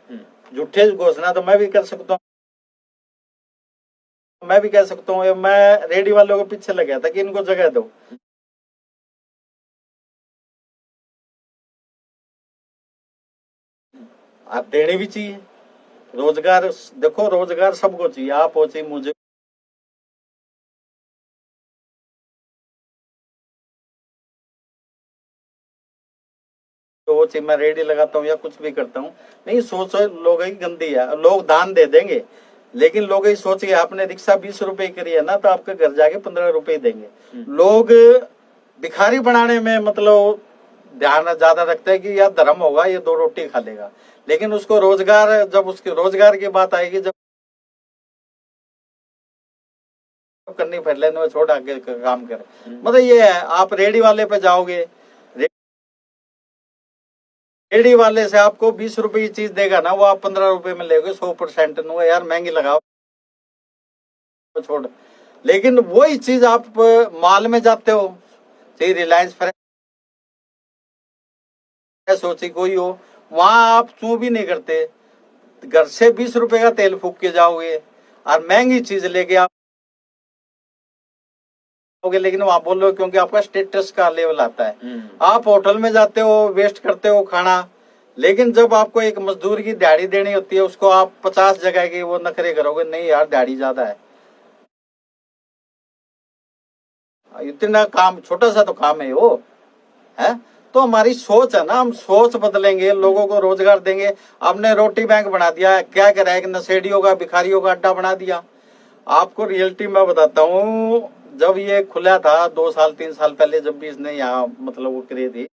झूठे घोषणा तो मैं भी कर सकता हूँ, मैं भी कह सकता हूँ मैं रेडी वालों के पीछे लग गया था कि इनको जगह दो। आप देनी भी चाहिए रोजगार। देखो रोजगार सबको चाहिए, आप हो चाहिए मुझे तो चाहिए, मैं रेडी लगाता हूँ या कुछ भी करता हूँ। नहीं, सोच लोगों की गंदी है। लोग दान दे देंगे, लेकिन लोग ये सोचिए आपने रिक्शा 20 रुपए करी है ना, तो आपके घर जाके 15 रुपए देंगे। लोग भिखारी बनाने में मतलब ध्यान ज्यादा रखते हैं कि यार धर्म होगा, ये 2 रोटी खा लेगा। लेकिन उसको रोजगार, जब उसके रोजगार की बात आएगी, जब करनी पड़ लेने में छोड़ आगे काम करे। मतलब ये है, आप रेडी वाले पे जाओगे, रेडी वाले से आपको 20 रुपए की चीज देगा ना, वो आप 15 रुपए में लेगे 100%। यार महंगी लगाओ छोड़। लेकिन वही चीज आप मॉल में जाते हो, चाहे रिलायंस फ्रेश हो चाहे कोई हो, वहां आप चू भी नहीं करते, घर से 20 रुपए का तेल फूक के जाओगे और महंगी चीज लेके आओगे। लेकिन वहां बोल रहे हो क्योंकि आपका स्टेटस का लेवल आता है। आप होटल में जाते हो, वेस्ट करते हो खाना, लेकिन जब आपको एक मजदूर की दिहाड़ी देनी होती है, उसको आप 50 जगह की वो नखरे करोगे, नहीं यार दिहाड़ी ज्यादा है। इतना काम, छोटा सा तो काम है वो, है। तो हमारी सोच है ना, हम सोच बदलेंगे, लोगों को रोजगार देंगे। आपने रोटी बैंक बना दिया, क्या करा है कि नशेड़ियों का, भिखारियों का अड्डा बना दिया। आपको रियलिटी में बताता हूँ, जब ये खुला था 2 साल 3 साल पहले, जब भी इसने यहाँ मतलब वो करी थी,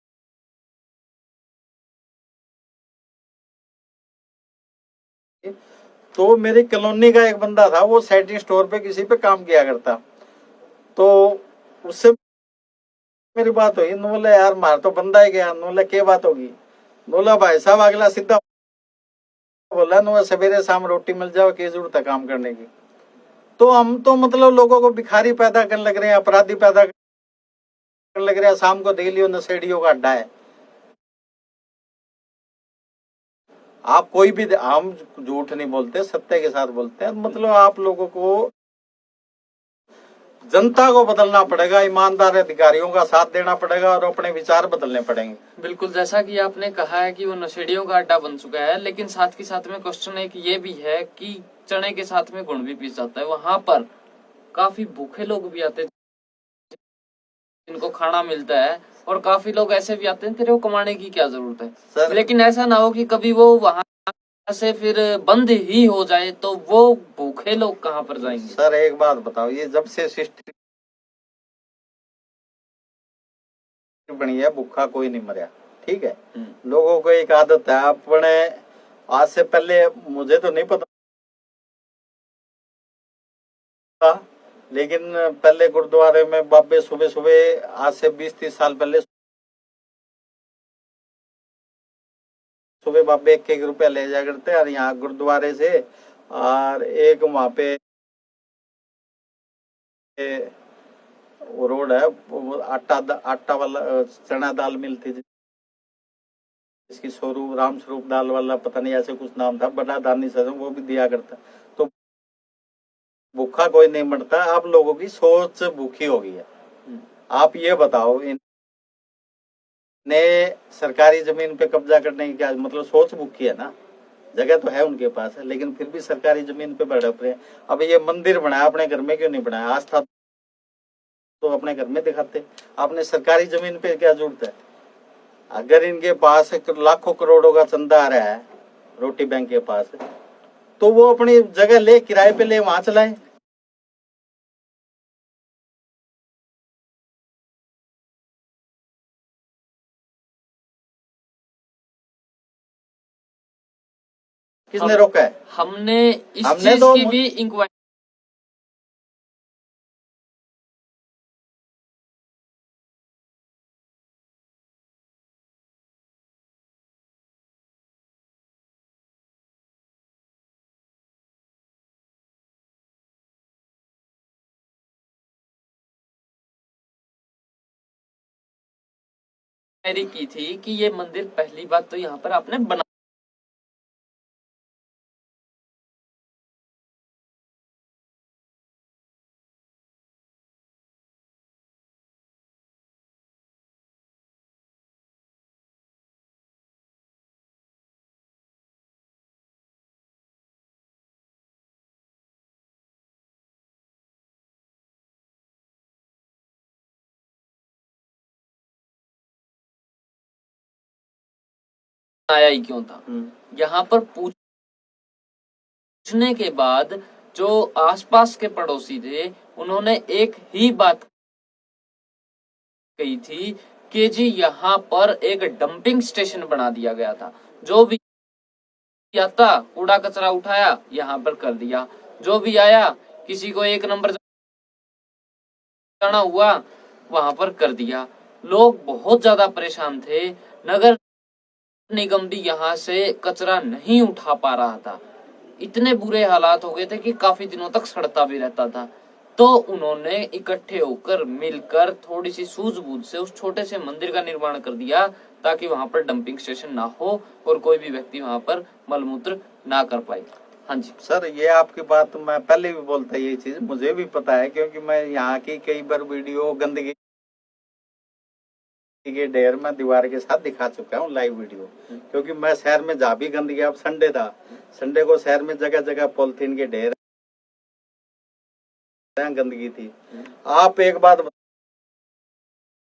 तो मेरी कॉलोनी का एक बंदा था, वो सेटिंग स्टोर पे किसी पे काम किया करता। तो उससे मेरी बात हुई, बोला यार मार तो बंदा है गया। बोला क्या बात होगी? बोला भाई साहब अगला सीधा बोला नो सवेरे शाम रोटी मिल जाओ, की जरूरत है काम करने की। तो हम तो मतलब लोगों को भिखारी पैदा करने लग रहे हैं, अपराधी पैदा करने लग रहे हैं। शाम को देख लियो नशेड़ियों का अड्डा है। आप कोई भी, हम झूठ नहीं बोलते, सत्य के साथ बोलते हैं। मतलब आप लोगों को, जनता को बदलना पड़ेगा, ईमानदार अधिकारियों का साथ देना पड़ेगा और अपने विचार बदलने पड़ेंगे। बिल्कुल, जैसा कि आपने कहा है कि वो नशेड़ियों का अड्डा बन चुका है, लेकिन साथ के साथ में क्वेश्चन एक ये भी है कि चने के साथ में गुड़ भी पीस जाता है। वहां पर काफी भूखे लोग भी आते हैं जिनको खाना मिलता है, और काफी लोग ऐसे भी आते हैं तेरे को कमाने की क्या जरूरत है सर, लेकिन ऐसा ना हो कि कभी वो वहां से फिर बंद ही हो जाए, तो वो भूखे लोग कहाँ पर जाएंगे? सर एक बात बताओ, ये जब से सिस्टम बनी है, भूखा कोई नहीं मरा, ठीक है। लोगों को एक आदत है अपने, आज से पहले मुझे तो नहीं पता, लेकिन पहले गुरुद्वारे में बाबे सुबह सुबह, आज से 20-30 साल पहले, सुबह बाबे 1-1 रुपया ले जाया करते और यहाँ गुरुद्वारे से, और एक वहां पे वो रोड है, वो आटा वाला चना दाल मिलती थी, इसकी स्वरूप राम स्वरूप दाल वाला पता नहीं ऐसे कुछ नाम था, बड़ा दानी सर वो भी दिया करता। तो भूखा कोई नहीं मरता, आप लोगों की सोच भूखी हो गई है। आप ये बताओ, ने सरकारी जमीन पे कब्जा करने की क्या मतलब, सोच भूखी है ना। जगह तो है उनके पास है, लेकिन फिर भी सरकारी जमीन पे बढ़ रहे हैं। अब ये मंदिर बनाया, अपने घर में क्यों नहीं बनाया? आस्था तो अपने घर में दिखाते, आपने सरकारी जमीन पे क्या जरूरत है? अगर इनके पास लाखों करोड़ों का चंदा आ रहा है रोटी बैंक के पास, तो वो अपनी जगह ले, किराए पे ले, वहां चलाए। किसने रोका है? हमने इस हमने चीज तो की भी इंक्वायरी की थी कि ये मंदिर, पहली बात तो यहाँ पर आपने बना बनाया ही क्यों था। यहाँ पर पूछने के बाद जो आसपास के पड़ोसी थे, उन्होंने एक ही बात कही थी कि जी यहाँ पर एक डंपिंग स्टेशन बना दिया गया था। जो भी आता कूड़ा कचरा उठाया, यहाँ पर कर दिया। जो भी आया, किसी को 1 नंबर जाना हुआ, वहां पर कर दिया। लोग बहुत ज्यादा परेशान थे। नगर निगम भी यहाँ से कचरा नहीं उठा पा रहा था। इतने बुरे हालात हो गए थे कि काफी दिनों तक सड़ता भी रहता था। तो उन्होंने इकट्ठे होकर, मिलकर, थोड़ी सी सूझबूझ से उस छोटे से मंदिर का निर्माण कर दिया, ताकि वहां पर डंपिंग स्टेशन ना हो और कोई भी व्यक्ति वहां पर मलमूत्र ना कर पाए। हाँ जी सर, ये आपकी बात मैं पहले भी बोलता, ये चीज मुझे भी पता है, क्योंकि मैं यहाँ की कई बार वीडियो गंदगी के ढेर में दीवार के साथ दिखा चुका हूँ, लाइव वीडियो। क्योंकि मैं शहर में जहाँ भी गंदगी, अब संडे था, संडे को शहर में जगह जगह पॉलिथीन के ढेर, गंदगी थी। आप एक बात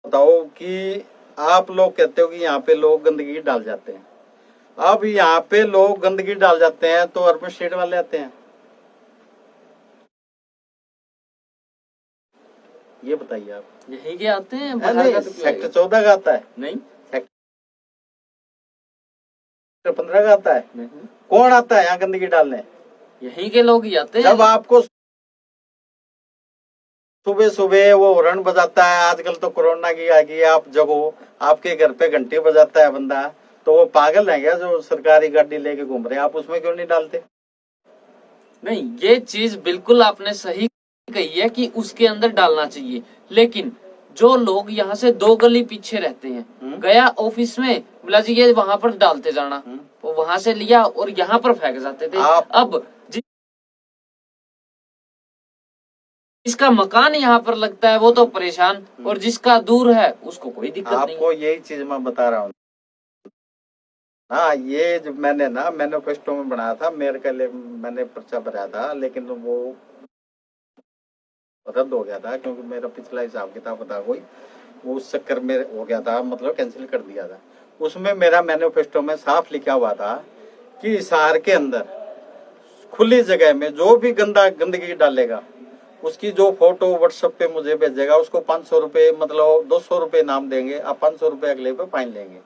बताओ कि आप लोग कहते हो कि यहाँ पे लोग गंदगी डाल जाते हैं। अब यहाँ पे लोग गंदगी डाल जाते हैं तो अर्बन स्टेट वाले आते हैं, ये बताइए आप। यही के आते हैं, बाहर नहीं, का तो सेक्टर 14 का आता है, नहीं, सेक्टर 15 का आता है। नहीं, कौन आता है यहाँ गंदगी डालने? यही के लोग ही आते हैं। जब आपको सुबह सुबह वो हॉर्न बजाता है, आजकल तो कोरोना की आ गई, आप जगो, आपके घर पे घंटी बजाता है बंदा, तो वो पागल है क्या जो सरकारी गाड़ी लेके घूम रहे हैं? आप उसमें क्यों नहीं डालते? नहीं, ये चीज बिल्कुल आपने सही कही है कि उसके अंदर डालना चाहिए। लेकिन जो लोग यहाँ से 2 गली पीछे रहते हैं, गया ऑफिस में, बोला जी ये वहां पर डालते जाना, तो वहां से लिया और यहाँ पर फेंक जाते थे। अब जिसका मकान यहाँ पर लगता है वो तो परेशान, और जिसका दूर है उसको कोई दिक्कत नहीं। आपको यही चीज मैं बता रहा हूँ ना, ये जो मैंने ना मैनिफेस्टो में बनाया था, मेरे के लिए मैंने पर्चा भरा था, लेकिन वो रद्द हो गया था, क्योंकि मेरा पिछला हिसाब किताब था कोई, वो उस चक्कर में हो गया था, मतलब कैंसिल कर दिया था। उसमें मेरा मैनिफेस्टो में साफ लिखा हुआ था कि शहर के अंदर खुली जगह में जो भी गंदगी डालेगा, उसकी जो फोटो व्हाट्सएप पे मुझे भेजेगा, उसको 500 रुपए, मतलब 200 रुपए इनाम देंगे, आप 500 रुपए अगले पे फाइन लेंगे।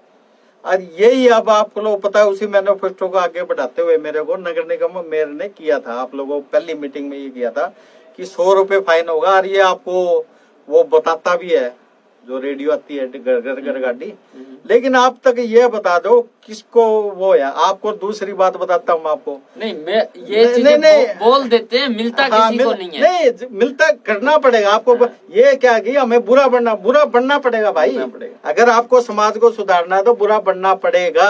और यही अब आपको लोग पता है, उसी मैनिफेस्टो को आगे बढ़ाते हुए मेरे को नगर निगम मेयर ने किया था, आप लोगों पहली मीटिंग में ये किया था कि 100 रुपए फाइन होगा। और ये आपको वो बताता भी है, जो रेडियो आती है घर घर गाड़ी। लेकिन आप तक ये बता दो किसको वो है। आपको दूसरी बात बताता हूँ आपको, नहीं, मैं ये चीजें बोल देते हैं, मिलता किसी को नहीं है। नहीं मिलता, करना पड़ेगा आपको। ये क्या कि हमें बुरा बनना पड़ेगा भाई। अगर आपको समाज को सुधारना है तो बुरा बनना पड़ेगा।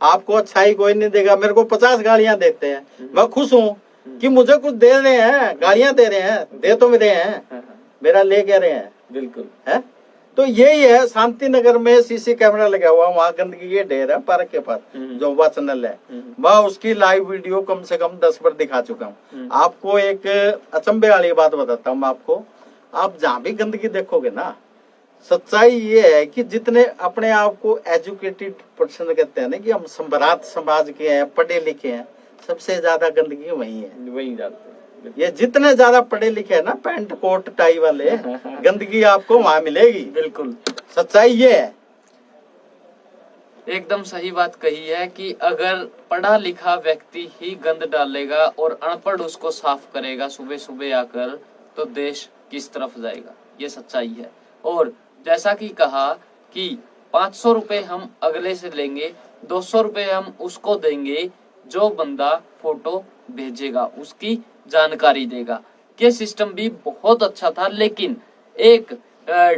आपको अच्छाई कोई नहीं देगा। मेरे को 50 गालियां देते हैं, मैं खुश हूँ कि मुझे कुछ दे रहे हैं, गालियां दे रहे हैं, दे तो मेरे हैं, मेरा ले कह रहे हैं, बिल्कुल है। तो यही है, शांति नगर में सीसी कैमरा लगा हुआ, वहाँ गंदगी के ढेर है पार्क के पास, जो वाचनल है, मैं उसकी लाइव वीडियो कम से कम 10 बार दिखा चुका हूँ। आपको एक अचंभे वाली बात बताता हूँ आपको, आप जहाँ भी गंदगी देखोगे ना, सच्चाई ये है कि जितने अपने आप को एजुकेटेड पर्सन कहते हैं ना, कि हम संभ्रात समाज के हैं, पढ़े लिखे हैं, सबसे ज्यादा गंदगी वही है, वही जाते हैं। ये जितने ज्यादा पढ़े लिखे है ना पैंट कोट टाई वाले, गंदगी आपको वहां मिलेगी। बिल्कुल सच्चाई ये है। एकदम सही बात कही है कि अगर पढ़ा लिखा व्यक्ति ही गंद डालेगा और अनपढ़ उसको साफ करेगा सुबह सुबह आकर, तो देश किस तरफ जाएगा, ये सच्चाई है। और जैसा कि कहा कि 500 रुपए हम अगले से लेंगे, 200 रुपए हम उसको देंगे जो बंदा फोटो भेजेगा, उसकी जानकारी देगा। ये सिस्टम भी बहुत अच्छा था, लेकिन एक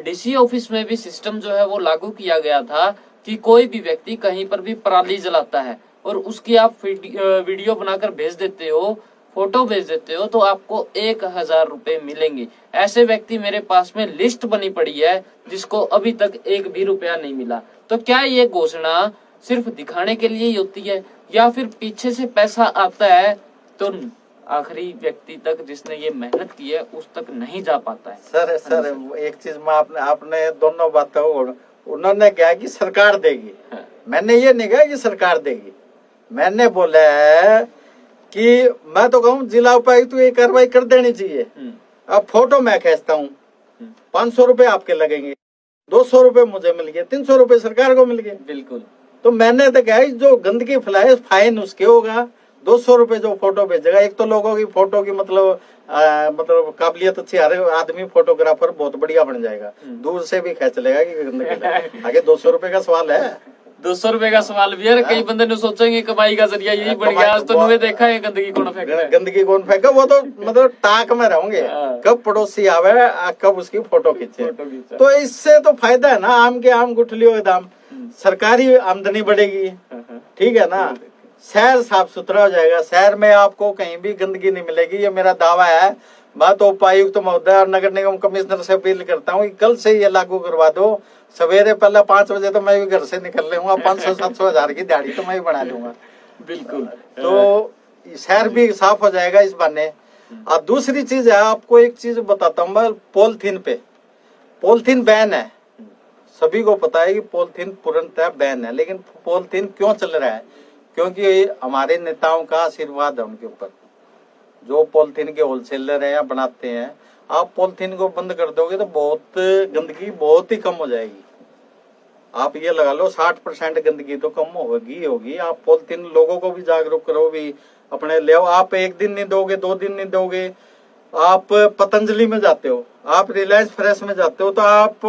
डीसी ऑफिस में भी सिस्टम जो है वो लागू किया गया था कि कोई भी व्यक्ति कहीं पर भी पराली जलाता है और उसकी आप वीडियो बनाकर भेज देते हो, फोटो भेज देते हो, तो आपको 1000 रुपए मिलेंगे। ऐसे व्यक्ति मेरे पास में लिस्ट बनी पड़ी है जिसको अभी तक 1 भी रुपया नहीं मिला। तो क्या ये घोषणा सिर्फ दिखाने के लिए ही होती है या फिर पीछे से पैसा आता है तो आखिरी व्यक्ति तक जिसने ये मेहनत की है उस तक नहीं जा पाता है? सर एक चीज में आपने दोनों बातों, उन्होंने कहा कि सरकार देगी, मैंने ये नहीं कहा कि सरकार देगी। मैंने बोला है कि मैं तो कहूँ जिला उपायुक्त ये कार्रवाई कर देनी चाहिए। अब फोटो मैं खींचता हूँ, 500 रुपए आपके लगेंगे, 200 रुपए मुझे मिल गए, 300 रुपए सरकार को मिल गए। बिल्कुल। तो मैंने तो कहा जो गंदगी फैलाए फाइन उसके होगा, 200 रुपए जो फोटो भेजेगा। एक तो लोगों की फोटो की मतलब काबिलियत अच्छी, हर आदमी फोटोग्राफर बहुत बढ़िया बन जाएगा, दूर से भी खींच लेगा कि गंदगी। आगे 200 रुपए का सवाल है, 200 रुपए का सवाल भी है। कई बंदे ने सोचेंगे कमाई का जरिया यही बन गया। आज तो नुए देखा है गंदगी कौन फेंका, गंदगी कौन फेंका, वो तो मतलब टाक में रहोगे, कब पड़ोसी आवे कब उसकी फोटो खींचे। तो इससे तो फायदा है ना, आम के आम गुठलियों के दाम, सरकारी आमदनी बढ़ेगी, ठीक है ना, शहर साफ सुथरा हो जाएगा, शहर में आपको कहीं भी गंदगी नहीं मिलेगी, ये मेरा दावा है। मैं तो उपायुक्त महोदय और नगर निगम कमिश्नर से अपील करता हूँ कि कल से ये लागू करवा दो। सवेरे पहले 5 बजे तो मैं भी घर से निकल लूंगा, 500-700 हजार की दिहाड़ी तो मैं भी बना लूंगा। बिल्कुल। तो शहर भी साफ हो जाएगा इस बहाने। और दूसरी चीज है, आपको एक चीज बताता हूँ मैं, पॉलिथीन बैन है, सभी को पता है कि पॉलिथीन पूर्णतः बैन है, लेकिन पॉलिथीन क्यों चल रहा है? क्योंकि हमारे नेताओं का आशीर्वाद है उनके ऊपर, जो पॉलिथीन के होलसेलर हैं या बनाते हैं। आप पॉलिथीन को बंद कर दोगे तो बहुत गंदगी बहुत ही कम हो जाएगी। आप ये लगा लो 60% गंदगी तो कम होगी। आप पॉलिथीन लोगों को भी जागरूक करो भी, अपने ले आओ। आप 1 दिन नहीं दोगे, 2 दिन नहीं दोगे, आप पतंजलि में जाते हो, आप रिलायंस फ्रेश में जाते हो, तो आप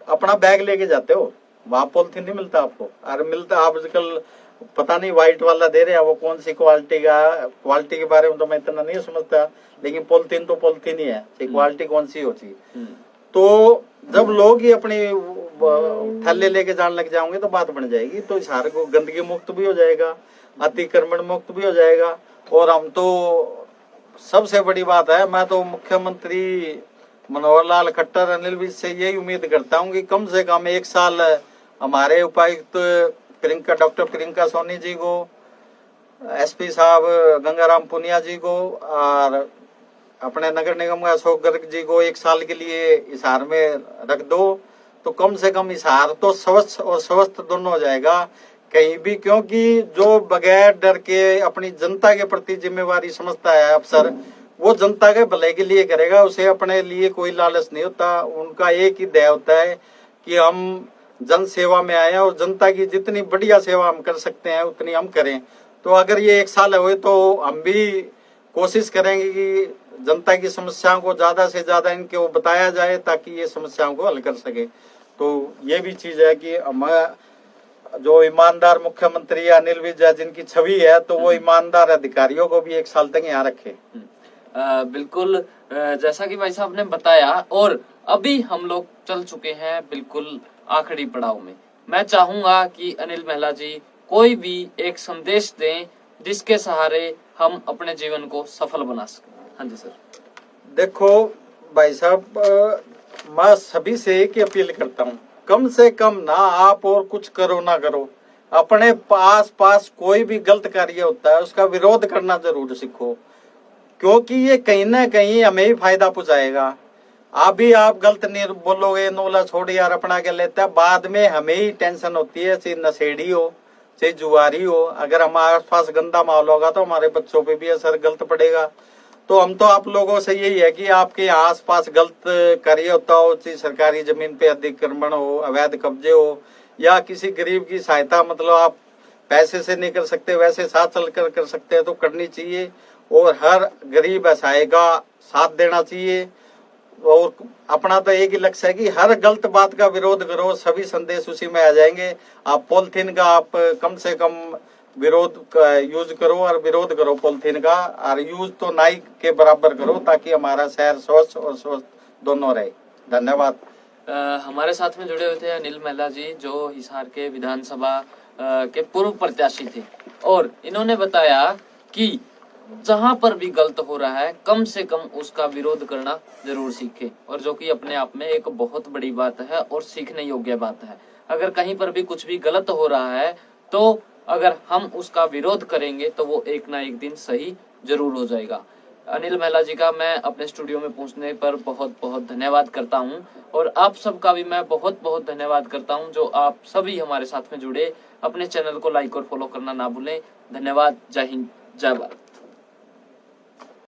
अपना बैग लेके जाते हो, वहां पॉलिथीन नहीं मिलता आपको। और मिलता आजकल पता नहीं व्हाइट वाला दे रहे हैं, वो कौन सी क्वालिटी के बारे में तो मैं इतना नहीं समझता, लेकिन पॉलिथीन तो पॉलिथीन ही है, क्वालिटी कौन सी होती। तो जब लोग ही अपनी थैले लेके जाने लग जाओगे तो बात बन जाएगी। तो शहर को गंदगी मुक्त भी हो जाएगा, अतिक्रमण मुक्त भी हो जाएगा। और हम तो सबसे बड़ी बात है, मैं तो मुख्यमंत्री मनोहर लाल खट्टर, अनिल विज से यही उम्मीद करता हूँ कि कम से कम 1 साल हमारे उपायुक्त डॉक्टर प्रियंका सोनी जी को, एसपी साहब गंगाराम पुनिया जी को और अपने नगर निगम का अशोक गर्ग जी को 1 साल के लिए हिसार में रख दो, तो कम से कम हिसार तो स्वच्छ और स्वस्थ दोनों हो जाएगा कहीं भी। क्योंकि जो बगैर डर के अपनी जनता के प्रति जिम्मेवारी समझता है अफसर, वो जनता के भले के लिए करेगा, उसे अपने लिए कोई लालच नहीं होता। उनका एक ही ध्येय होता है कि हम जन सेवा में आए हैं और जनता की जितनी बढ़िया सेवा हम कर सकते हैं उतनी हम करें। तो अगर ये 1 साल हुए तो हम भी कोशिश करेंगे कि जनता की समस्याओं को ज्यादा से ज्यादा इनके वो बताया जाए ताकि ये समस्याओं को हल कर सके। तो ये भी चीज है कि हम जो ईमानदार मुख्यमंत्री अनिल विज जिनकी छवि है, तो वो ईमानदार अधिकारियों को भी 1 साल तक यहाँ रखे। बिल्कुल, जैसा कि भाई साहब ने बताया, और अभी हम लोग चल चुके हैं बिल्कुल आखिरी पड़ाव में। मैं चाहूंगा कि अनिल महिला जी कोई भी एक संदेश दें जिसके सहारे हम अपने जीवन को सफल बना सकें। हाँ जी सर। देखो भाई साहब, मैं सभी से एक ही अपील करता हूँ, कम से कम ना आप और कुछ करो ना करो, अपने पास कोई भी गलत कार्य होता है उसका विरोध करना जरूर सीखो, क्योंकि ये कहीं ना कहीं हमें ही फायदा पहुंचाएगा। अभी आप गलत नहीं बोलोगे, नोला छोड़ यार अपना क्या लेता है, बाद में हमें ही टेंशन होती है। ऐसी नशेड़ी हो चाहे जुआरी हो, अगर हमारे आसपास गंदा माहौल होगा तो हमारे बच्चों पे भी असर गलत पड़ेगा। तो हम तो आप लोगों से यही है कि आपके यहाँ आसपास गलत कार्य होता हो, चाहे सरकारी जमीन पे अतिक्रमण हो, अवैध कब्जे हो, या किसी गरीब की सहायता मतलब आप पैसे से नहीं कर सकते, वैसे साथ चलकर कर सकते हैं तो करनी चाहिए, और हर गरीब असहाय का साथ देना चाहिए। और अपना तो एक ही लक्ष्य है कि हर गलत बात का विरोध करो, सभी संदेश उसी में आ जाएंगे। आप पॉलिथीन का आप कम से कम विरोध यूज करो, और विरोध करो पॉलिथीन का, और यूज तो नाई के बराबर करो, ताकि हमारा शहर स्वच्छ और स्वस्थ दोनों रहे। धन्यवाद। हमारे साथ में जुड़े हुए थे अनिल महिला जी, जो हिसार के विधानसभा के पूर्व प्रत्याशी थे, और इन्होंने बताया कि जहां पर भी गलत हो रहा है कम से कम उसका विरोध करना जरूर सीखे, और जो कि अपने आप में एक बहुत बड़ी बात है और सीखने योग्य बात है। अगर कहीं पर भी कुछ भी गलत हो रहा है तो अगर हम उसका विरोध करेंगे तो वो एक ना एक दिन सही जरूर हो जाएगा। अनिल महिला जी का मैं अपने स्टूडियो में पहुंचने पर बहुत बहुत धन्यवाद करता हूं, और आप सबका भी मैं बहुत बहुत धन्यवाद करता हूं जो आप सभी हमारे साथ में जुड़े। अपने चैनल को लाइक और फॉलो करना ना भूलें। धन्यवाद। जय हिंद, जय भारत।